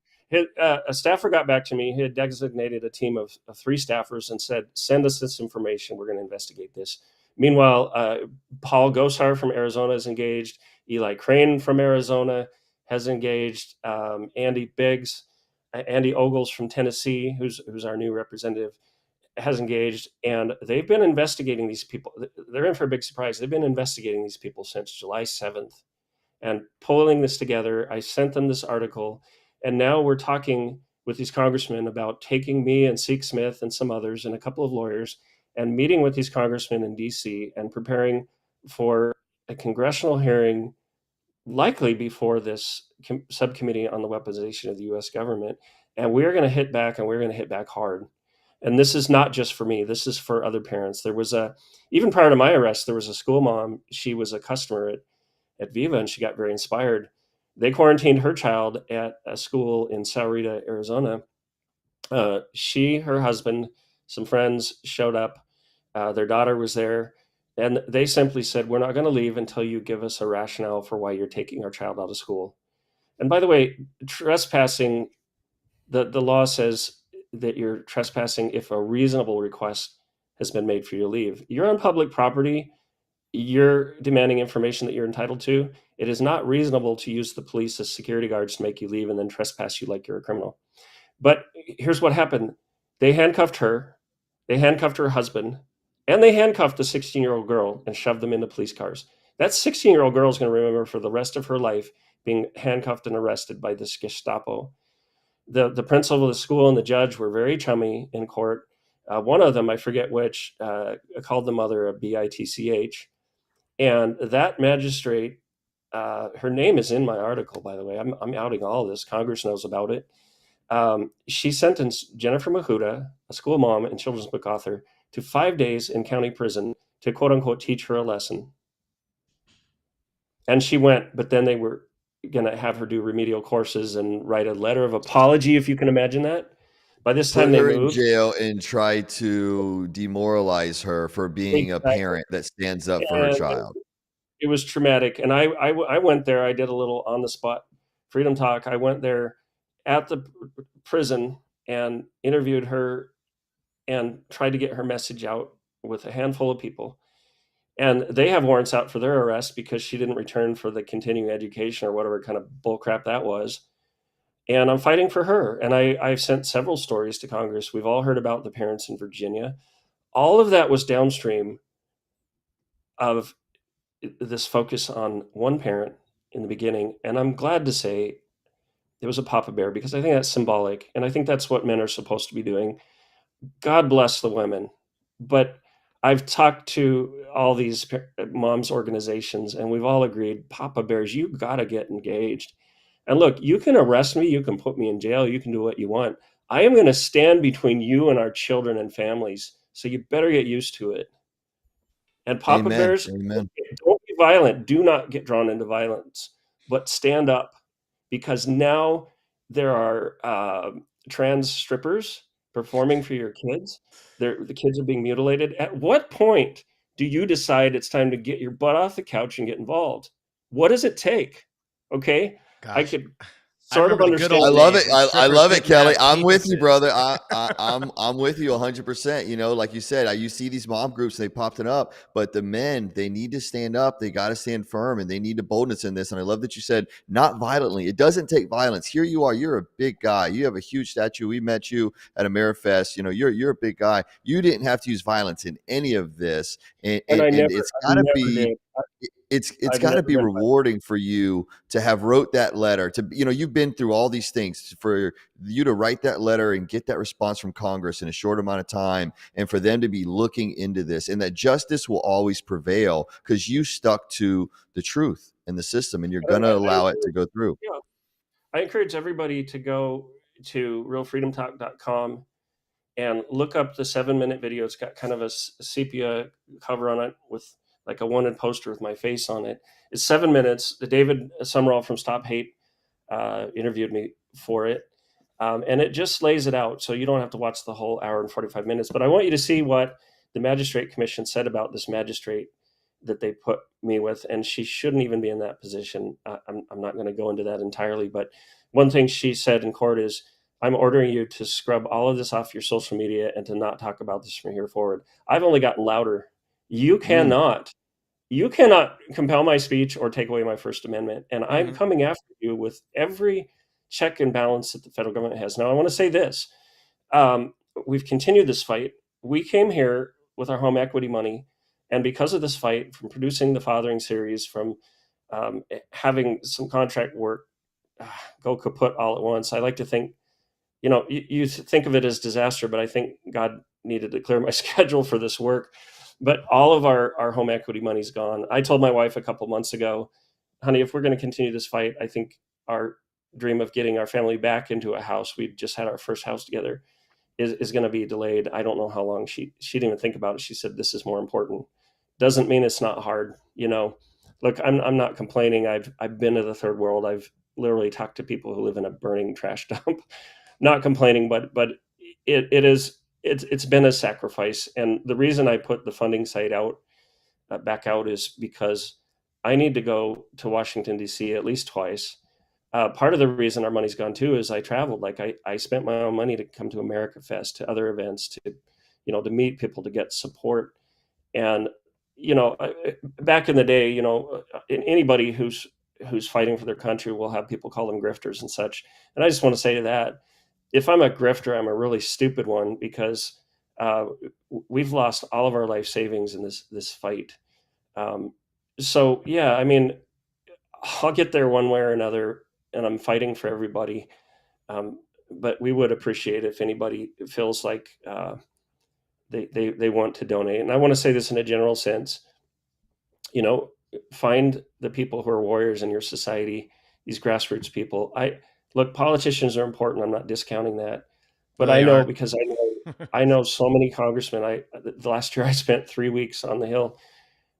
A staffer got back to me. He had designated a team of 3 staffers and said, send us this information. We're going to investigate this. Meanwhile, Paul Gosar from Arizona is engaged. Eli Crane from Arizona has engaged. Andy Ogles from Tennessee, who's our new representative, has engaged. And they've been investigating these people. They're in for a big surprise. They've been investigating these people since July 7th and pulling this together. I sent them this article, and now we're talking with these congressmen about taking me and Seek Smith and some others and a couple of lawyers and meeting with these congressmen in DC and preparing for a congressional hearing, likely before this subcommittee on the weaponization of the US government. And we're going to hit back, and we're going to hit back hard. And this is not just for me, this is for other parents. Even prior to my arrest, there was a school mom. She was a customer at Viva, and she got very inspired. They quarantined her child at a school in Sahuarita, Arizona. Her husband, some friends showed up. Their daughter was there, and they simply said, "We're not going to leave until you give us a rationale for why you're taking our child out of school." And by the way, trespassing, the law says that you're trespassing if a reasonable request has been made for you to leave. You're on public property. You're demanding information that you're entitled to. It is not reasonable to use the police as security guards to make you leave and then trespass you like you're a criminal. But here's what happened. They handcuffed her, they handcuffed her husband, and they handcuffed the 16-year-old girl and shoved them into police cars. That 16-year-old girl is going to remember for the rest of her life being handcuffed and arrested by this Gestapo. The principal of the school and the judge were very chummy in court. One of them, I forget which, called the mother a bitch. And that magistrate, her name is in my article, by the way. I'm outing all of this. Congress knows about it. She sentenced Jennifer Mahuta, a school mom and children's book author, to 5 days in county prison to quote unquote teach her a lesson. And she went, but then they were going to have her do remedial courses and write a letter of apology, if you can imagine that. By this time Put they her in moved. jail and try to demoralize her for being a Exactly. parent that stands up for her And child. it was traumatic. And I went there. I did a little on the spot freedom talk. I went there at the prison and interviewed her and tried to get her message out with a handful of people. And they have warrants out for their arrest because she didn't return for the continuing education or whatever kind of bullcrap that was. And I'm fighting for her. And I've sent several stories to Congress. We've all heard about the parents in Virginia. All of that was downstream of this focus on one parent in the beginning. And I'm glad to say it was a Papa Bear because I think that's symbolic. And I think that's what men are supposed to be doing. God bless the women. But I've talked to all these moms organizations, and we've all agreed, Papa Bears, you got to get engaged. And look, you can arrest me, you can put me in jail, you can do what you want. I am going to stand between you and our children and families. So you better get used to it. And Papa Amen. Bears, Amen. don't be violent. Do not get drawn into violence, but stand up because now there are trans strippers performing for your kids. The kids are being mutilated. At what point do you decide it's time to get your butt off the couch and get involved? What does it take? Okay, I Gosh, could I sort of remember the good understand. I old love days it. when I strippers love it, didn't have Kelly. I'm with you, penises. brother. I'm with you 100%. You know, like you said, you see these mom groups, they popped it up, but the men, they need to stand up. They got to stand firm, and they need the boldness in this. And I love that you said not violently. It doesn't take violence. Here you are. You're a big guy. You have a huge statue. We met you at AmeriFest. You know, you're a big guy. You didn't have to use violence in any of this, And and it's I got to never be. did. it's I've got to never be been. rewarding for you to have wrote that letter to, you've been through all these things, for you to write that letter and get that response from Congress in a short amount of time, and for them to be looking into this, and that justice will always prevail because you stuck to the truth and the system, and you're I, going to I allow it to encourage, go through. yeah, I encourage everybody to go to realfreedomtalk.com and look up the 7-minute video. It's got kind of a sepia cover on it with like a wanted poster with my face on it. It's 7 minutes. David Summerall from Stop Hate interviewed me for it. And it just lays it out. So you don't have to watch the whole hour and 45 minutes. But I want you to see what the Magistrate Commission said about this magistrate that they put me with. And she shouldn't even be in that position. I'm not going to go into that entirely. But one thing she said in court is, I'm ordering you to scrub all of this off your social media and to not talk about this from here forward. I've only gotten louder. You Mm, cannot you cannot compel my speech or take away my First Amendment. And I'm Hmm. coming after you with every check and balance that the federal government has. Now, I want to say this. Um, we've continued this fight. We came here with our home equity money. And because of this fight, from producing the Fathering series, from having some contract work go kaput all at once, I like to think, you think of it as disaster, but I think God needed to clear my schedule for this work. But all of our home equity money's gone. I told my wife a couple months ago, honey, if we're going to continue this fight, I think our dream of getting our family back into a house, we just had our first house together, is going to be delayed. I don't know how long. She didn't even think about it. She said, this is more important. Doesn't mean it's not hard. Look, I'm not complaining. I've been to the third world. I've literally talked to people who live in a burning trash dump. Not complaining, but it's been a sacrifice. And the reason I put the funding site out back out is because I need to go to Washington D.C. at least twice. Part of the reason our money's gone too is I traveled. Like I spent my own money to come to America Fest, to other events, to meet people, to get support. And back in the day, anybody who's fighting for their country will have people call them grifters and such. And I just want to say to that, if I'm a grifter, I'm a really stupid one, because uh, we've lost all of our life savings in this fight. Um, so yeah, I mean, I'll get there one way or another, and I'm fighting for everybody. Um, but we would appreciate if anybody feels like they want to donate. And I want to say this in a general sense. You know, find the people who are warriors in your society, these grassroots people. I look, politicians are important. I'm not discounting that, No, but they I know, aren't. because I know so many congressmen. The last year I spent 3 weeks on the Hill.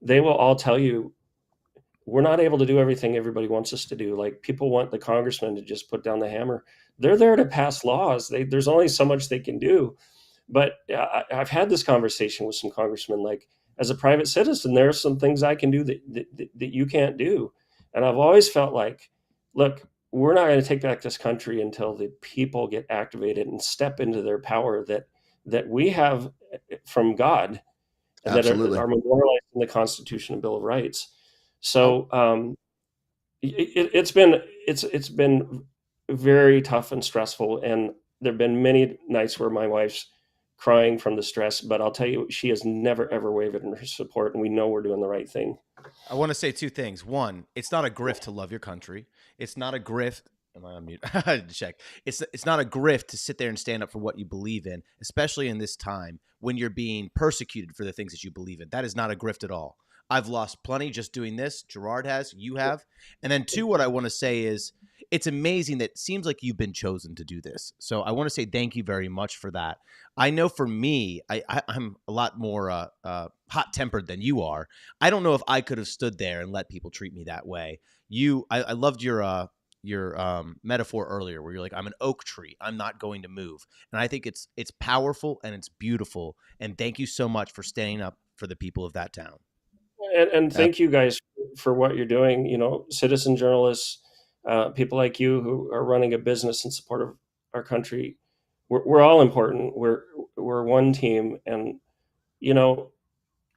They will all tell you we're not able to do everything everybody wants us to do. Like, people want the congressman to just put down the hammer. They're there to pass laws. There's only so much they can do. But I've had this conversation with some congressmen. Like, as a private citizen, there are some things I can do that you can't do. And I've always felt like, look, we're not going to take back this country until the people get activated and step into their power that we have from God, and that absolutely. are memorialized in the Constitution and Bill of Rights. I, So it's been very tough and stressful, and there have been many nights where my wife's crying from the stress. But I'll tell you, she has never ever wavered in her support, and we know we're doing the right thing. I want to say two things. One, it's not a grift to love your country. It's not a grift. Am I on mute? I had to check. It's not a grift to sit there and stand up for what you believe in, especially in this time when you're being persecuted for the things that you believe in. That is not a grift at all. I've lost plenty just doing this. Gerard has. You have. And then two, what I want to say is it's amazing that it seems like you've been chosen to do this. So I want to say thank you very much for that. I know for me, I'm a lot more hot tempered than you are. I don't know if I could have stood there and let people treat me that way. I loved your metaphor earlier, where you're like, I'm an oak tree. I'm not going to move. And I think it's powerful and it's beautiful. And thank you so much for standing up for the people of that town. And ab- thank you guys for what you're doing. Citizen journalists, people like you who are running a business in support of our country. We're all important. We're one team, and you know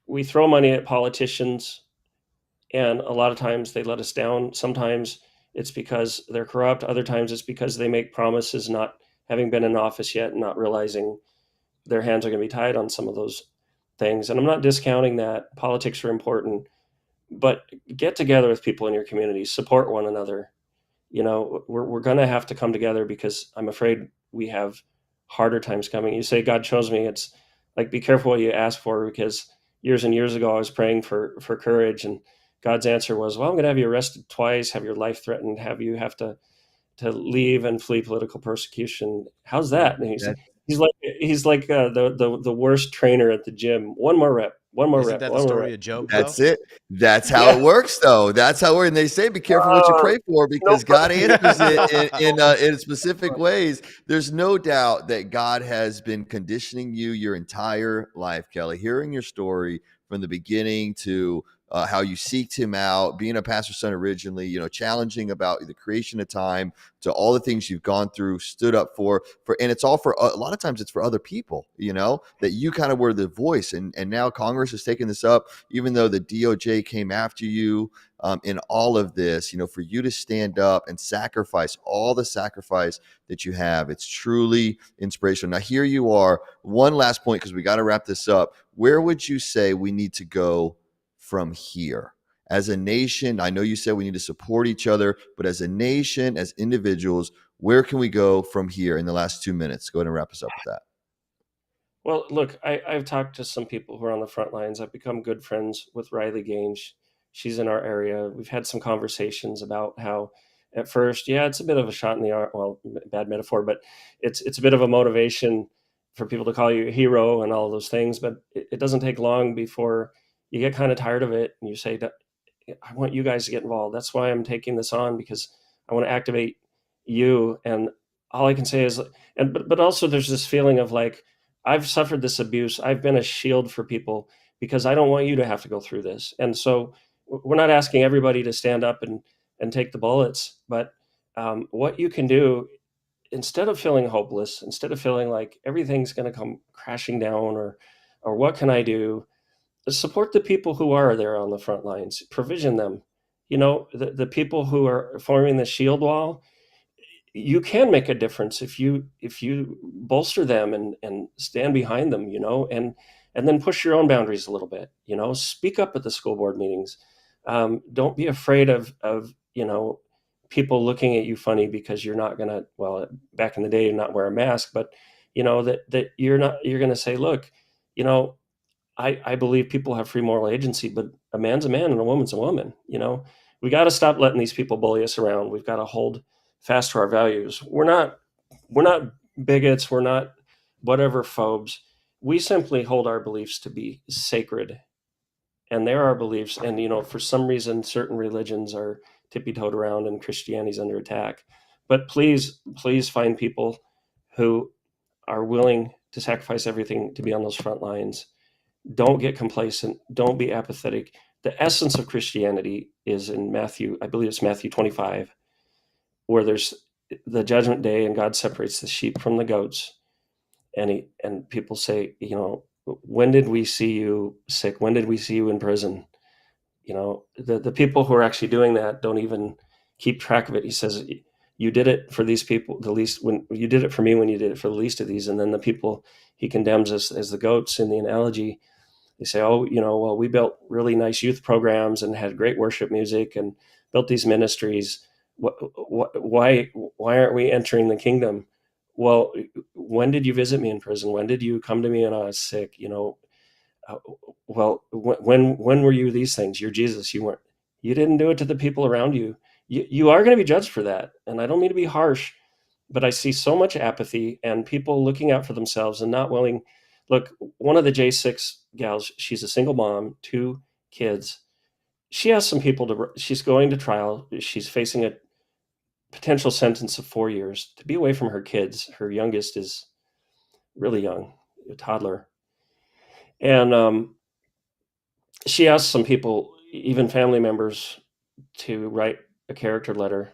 we throw money at politicians, and a lot of times they let us down. Sometimes it's because they're corrupt. Other times it's because they make promises, not having been in office yet and not realizing their hands are going to be tied on some of those things. And I'm not discounting that. Politics are important, but get together with people in your community, support one another. We're going to have to come together, because I'm afraid we have harder times coming. You say God chose me. It's like, be careful what you ask for, because years and years ago I was praying for courage, and God's answer was, well, I'm going to have you arrested twice, have your life threatened, have to leave and flee political persecution. How's that? And he's like the worst trainer at the gym. One more rep, one more Isn't rep, that the one more story rep. of Job, though? That's it. That's how Yeah. it works, though. That's how and they say, be careful what you pray for, No because God mercy. answers it in specific ways. There's no doubt that God has been conditioning you your entire life, Kelly. Hearing your story from the beginning to how you seeked Him out, being a pastor's son originally, challenging about the creation of time, to all the things you've gone through, stood up for, and it's all for a lot of times it's for other people, that you kind of were the voice, and now Congress has taken this up, even though the DOJ came after you in all of this, for you to stand up and sacrifice all the sacrifice that you have. It's truly inspirational. Now, here you are. One last point, because we got to wrap this up. Where would you say we need to go from here? As a nation, I know you said we need to support each other, but as a nation, as individuals, where can we go from here in the last 2 minutes? Go ahead and wrap us up with that. Well, look, I've talked to some people who are on the front lines. I've become good friends with Riley Gange. She's in our area. We've had some conversations about how, at first, yeah, it's a bit of a shot in the arm. Well, bad metaphor, but it's a bit of a motivation for people to call you a hero and all those things. But it doesn't take long before you get kind of tired of it, and you say, I want you guys to get involved. That's why I'm taking this on, because I want to activate you. And all I can say is, but also there's this feeling of like, I've suffered this abuse. I've been a shield for people, because I don't want you to have to go through this. And so we're not asking everybody to stand up and take the bullets, but what you can do, instead of feeling hopeless, instead of feeling like everything's going to come crashing down, or what can I do, support the people who are there on the front lines, provision them. The people who are forming the shield wall, you can make a difference if you bolster them and stand behind them, and then push your own boundaries a little bit. Speak up at the school board meetings. Don't be afraid of people looking at you funny because you're not gonna, well, back in the day, not wear a mask, but that you're gonna say, look, you know I believe people have free moral agency, but a man's a man and a woman's a woman. We got to stop letting these people bully us around. We've got to hold fast to our values. We're not bigots. We're not whatever phobes. We simply hold our beliefs to be sacred, and they're our beliefs. And for some reason, certain religions are tippy-toed around, and Christianity's under attack. But please, please find people who are willing to sacrifice everything to be on those front lines. Don't get complacent. Don't be apathetic. The essence of Christianity is in Matthew, I believe it's Matthew 25, where there's the judgment day and God separates the sheep from the goats. And people say, when did we see you sick? When did we see you in prison? The people who are actually doing that don't even keep track of it. He says, you did it for these people, the least, when you did it for me, when you did it for the least of these. And then the people he condemns us as the goats in the analogy. They say, oh, well, we built really nice youth programs and had great worship music and built these ministries. Why aren't we entering the kingdom? Well, when did you visit me in prison? When did you come to me when I was sick? Well, when were you these things? You're Jesus. You weren't. You didn't do it to the people around you. You are going to be judged for that. And I don't mean to be harsh, but I see so much apathy and people looking out for themselves and not willing. Look, one of the J6 gals, she's a single mom, 2 kids. She has some people she's going to trial. She's facing a potential sentence of 4 years to be away from her kids. Her youngest is really young, a toddler. And she asked some people, even family members, to write a character letter.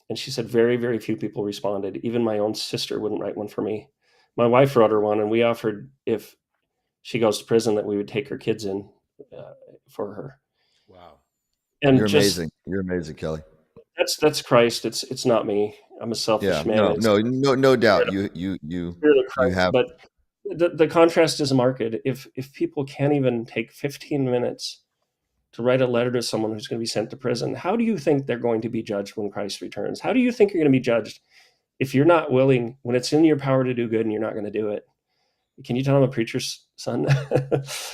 And she said very, very few people responded. Even my own sister wouldn't write one for me. My wife wrote her one, and we offered, if she goes to prison, that we would take her kids in for her. Wow. And You're amazing. You're amazing, Kelly. That's Christ. It's not me. I'm a selfish man. No doubt. You have. But the contrast is marked. If people can't even take 15 minutes to write a letter to someone who's going to be sent to prison. How do you think they're going to be judged when Christ returns? How do you think you're going to be judged if you're not willing, when it's in your power to do good and you're not going to do it? Can you tell I'm a preacher's son?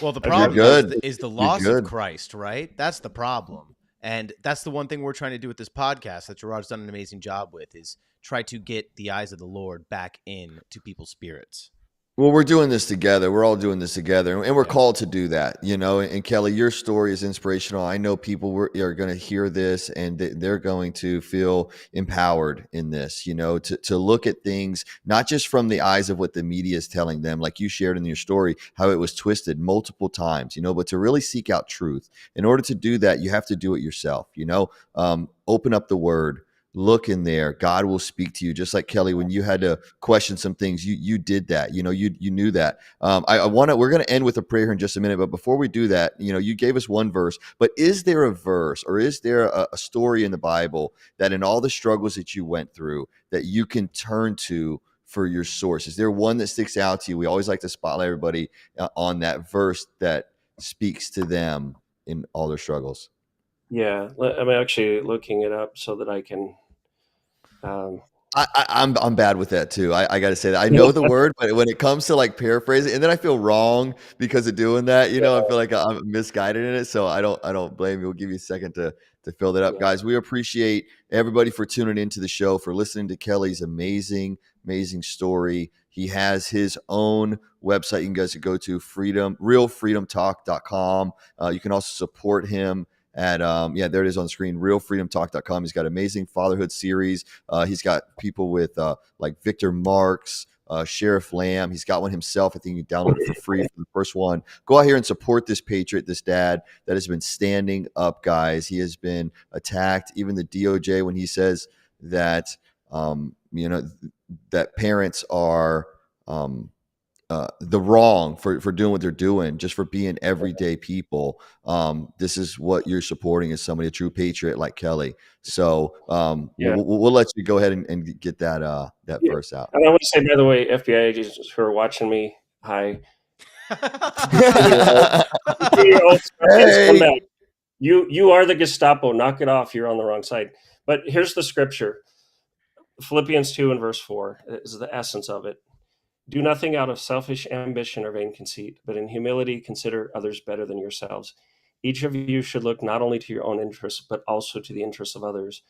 Well, the You're problem good. is the You're loss of good. Christ, right? That's the problem. And that's the one thing we're trying to do with this podcast that Gerard's done an amazing job with, is try to get the eyes of the Lord back in to people's spirits. Well, we're doing this together. We're all doing this together, and we're Yeah. called to do that, you know. And Kelly, your story is inspirational. I know people are going to hear this, and they're going to feel empowered in this, you know, to look at things not just from the eyes of what the media is telling them, like you shared in your story, how it was twisted multiple times, you know, but to really seek out truth. In order to do that, you have to do it yourself, you know. Open up the Word. Look in there. God will speak to you. Just like Kelly, when you had to question some things, you did that. You know, you knew that. We're going to end with a prayer in just a minute, but before we do that, you know, you gave us one verse, but is there a verse or is there a story in the Bible that in all the struggles that you went through that you can turn to for your source? Is there one that sticks out to you? We always like to spotlight everybody on that verse that speaks to them in all their struggles. Yeah, I'm actually looking it up so that I can. I'm bad with that too. I got to say that I know the word, but when it comes to like paraphrasing, and then I feel wrong because of doing that. You know, I feel like I'm misguided in it. So I don't blame you. We'll give you a second to fill that up, Yeah. guys. We appreciate everybody for tuning into the show, for listening to Kelly's amazing story. He has his own website. You can guys go to realfreedomtalk.com. You can also support him at there it is on the screen, realfreedomtalk.com. He's got amazing fatherhood series. He's got people with like Victor Marks, Sheriff Lamb. He's got one himself. I think you can download it for free for the first one. Go out here and support this patriot, this dad that has been standing up, guys. He has been attacked. Even the DOJ, when he says that that parents are the wrong for doing what they're doing, just for being everyday people. This is what you're supporting, is somebody, a true patriot like Kelly. So Yeah. we'll let you go ahead and get that verse out. And I want to say, by the way, FBI agents who are watching me, hi. 15-year-old come Hey, back. You are the Gestapo. Knock it off. You're on the wrong side. But here's the scripture. Philippians 2 and verse 4 is the essence of it. Do nothing out of selfish ambition or vain conceit, but in humility consider others better than yourselves. Each of you should look not only to your own interests, but also to the interests of others.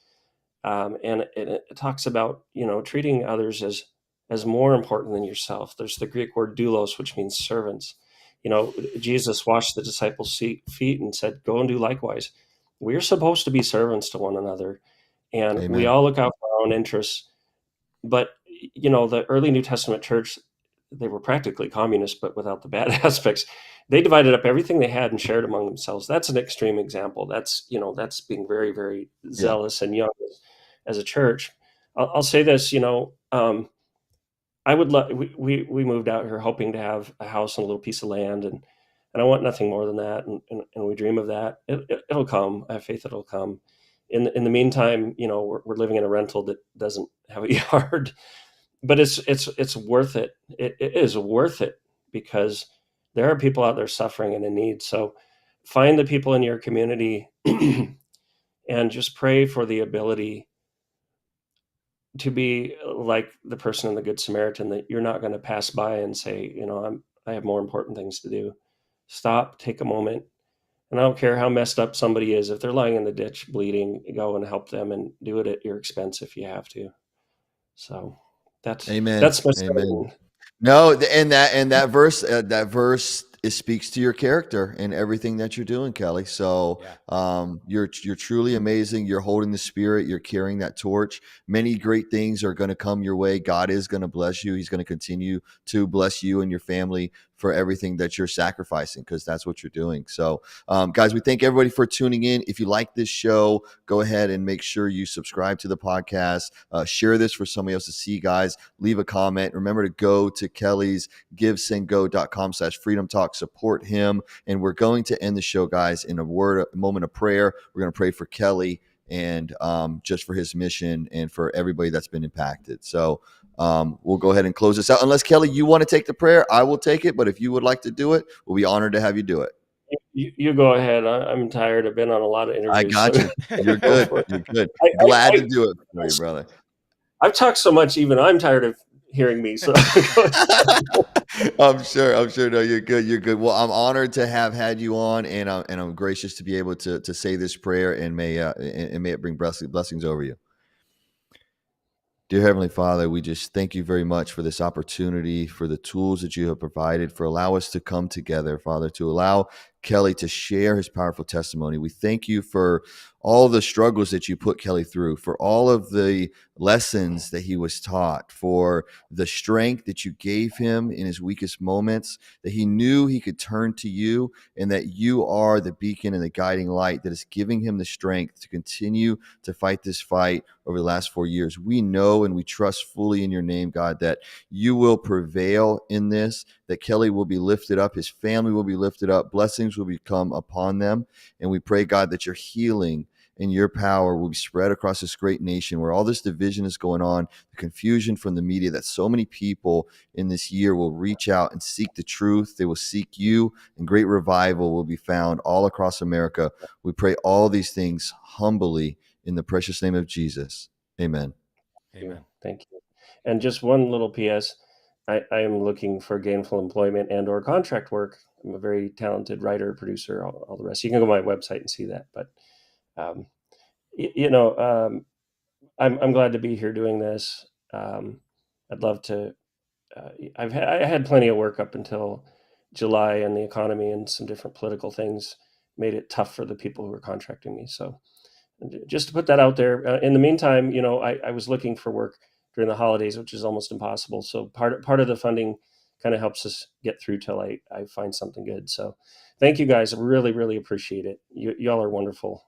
And it talks about, you know, treating others as more important than yourself. There's the Greek word doulos, which means servants. You know, Jesus washed the disciples' feet and said, "Go and do likewise." We're supposed to be servants to one another, and we amen. all look out for our own interests. But you know, the early New Testament church, they were practically communist, but without the bad aspects. They divided up everything they had and shared among themselves. That's an extreme example. That's, you know, that's being very, very Yeah, zealous and young as a church. I'll say this, you know, I would love. We moved out here hoping to have a house and a little piece of land, and I want nothing more than that. And we dream of that. It'll come. I have faith it'll come. In the meantime, you know, we're living in a rental that doesn't have a yard, but it's worth it. It is worth it because there are people out there suffering and in need. So find the people in your community and just pray for the ability to be like the person in the Good Samaritan, that you're not going to pass by and say, you know, I have more important things to do. Stop, take a moment. And I don't care how messed up somebody is. If they're lying in the ditch bleeding, go and help them and do it at your expense if you have to. So amen, that's my amen. sermon. No, and that verse it speaks to your character and everything that you're doing, Kelly. So you're truly amazing. You're holding the spirit. You're carrying that torch. Many great things are going to come your way. God is going to bless you. He's going to continue to bless you and your family for everything that you're sacrificing, because that's what you're doing. So, guys, we thank everybody for tuning in. If you like this show, go ahead and make sure you subscribe to the podcast. Share this for somebody else to see, guys. Leave a comment. Remember to go to Kelly's givesendgo.com/freedom talk. Support him. And we're going to end the show, guys, in a moment of prayer. We're going to pray for Kelly and just for his mission and for everybody that's been impacted. So we'll go ahead and close this out. Unless, Kelly, you want to take the prayer, I will take it. But if you would like to do it, we'll be honored to have you do it. You go ahead. I'm tired. I've been on a lot of I interviews, so got you. You're go good. for it. You're good. I, Glad I, to do it for you, brother. I've talked so much, even I'm tired of hearing me. So I'm sure. I'm sure. No, you're good. You're good. Well, I'm honored to have had you on, and I'm gracious to be able to say this prayer, and may it bring blessings over you. Dear Heavenly Father, we just thank you very much for this opportunity, for the tools that you have provided, for allow us to come together, Father, to allow Kelly to share his powerful testimony. We thank you for all the struggles that you put Kelly through, for all of the lessons that he was taught, for the strength that you gave him in his weakest moments, that he knew he could turn to you, and that you are the beacon and the guiding light that is giving him the strength to continue to fight this fight over the last 4 years. We know and we trust fully in your name, God, that you will prevail in this, that Kelly will be lifted up, his family will be lifted up, blessings will become upon them. And we pray, God, that your healing and your power will be spread across this great nation where all this division is going on, the confusion from the media, that so many people in this year will reach out and seek the truth. They will seek you, and great revival will be found all across America. We pray all these things humbly in the precious name of Jesus. Amen. Amen. Thank you. And just one little PS. I am looking for gainful employment and or contract work. I'm a very talented writer, producer, all the rest. You can go to my website and see that. But um, you know, I'm glad to be here doing this. I'd love to. I had plenty of work up until July, and the economy and some different political things made it tough for the people who were contracting me. So just to put that out there. In the meantime, I was looking for work during the holidays, which is almost impossible. So part of the funding kind of helps us get through till I find something good. So thank you guys. I really, really appreciate it. Y'all are wonderful.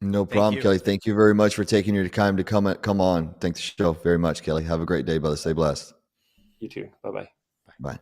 No Thank problem, you. Kelly. Thank you very much for taking your time to come on. Thanks the show very much, Kelly. Have a great day, brother. Stay blessed. You too. Bye-bye. Bye.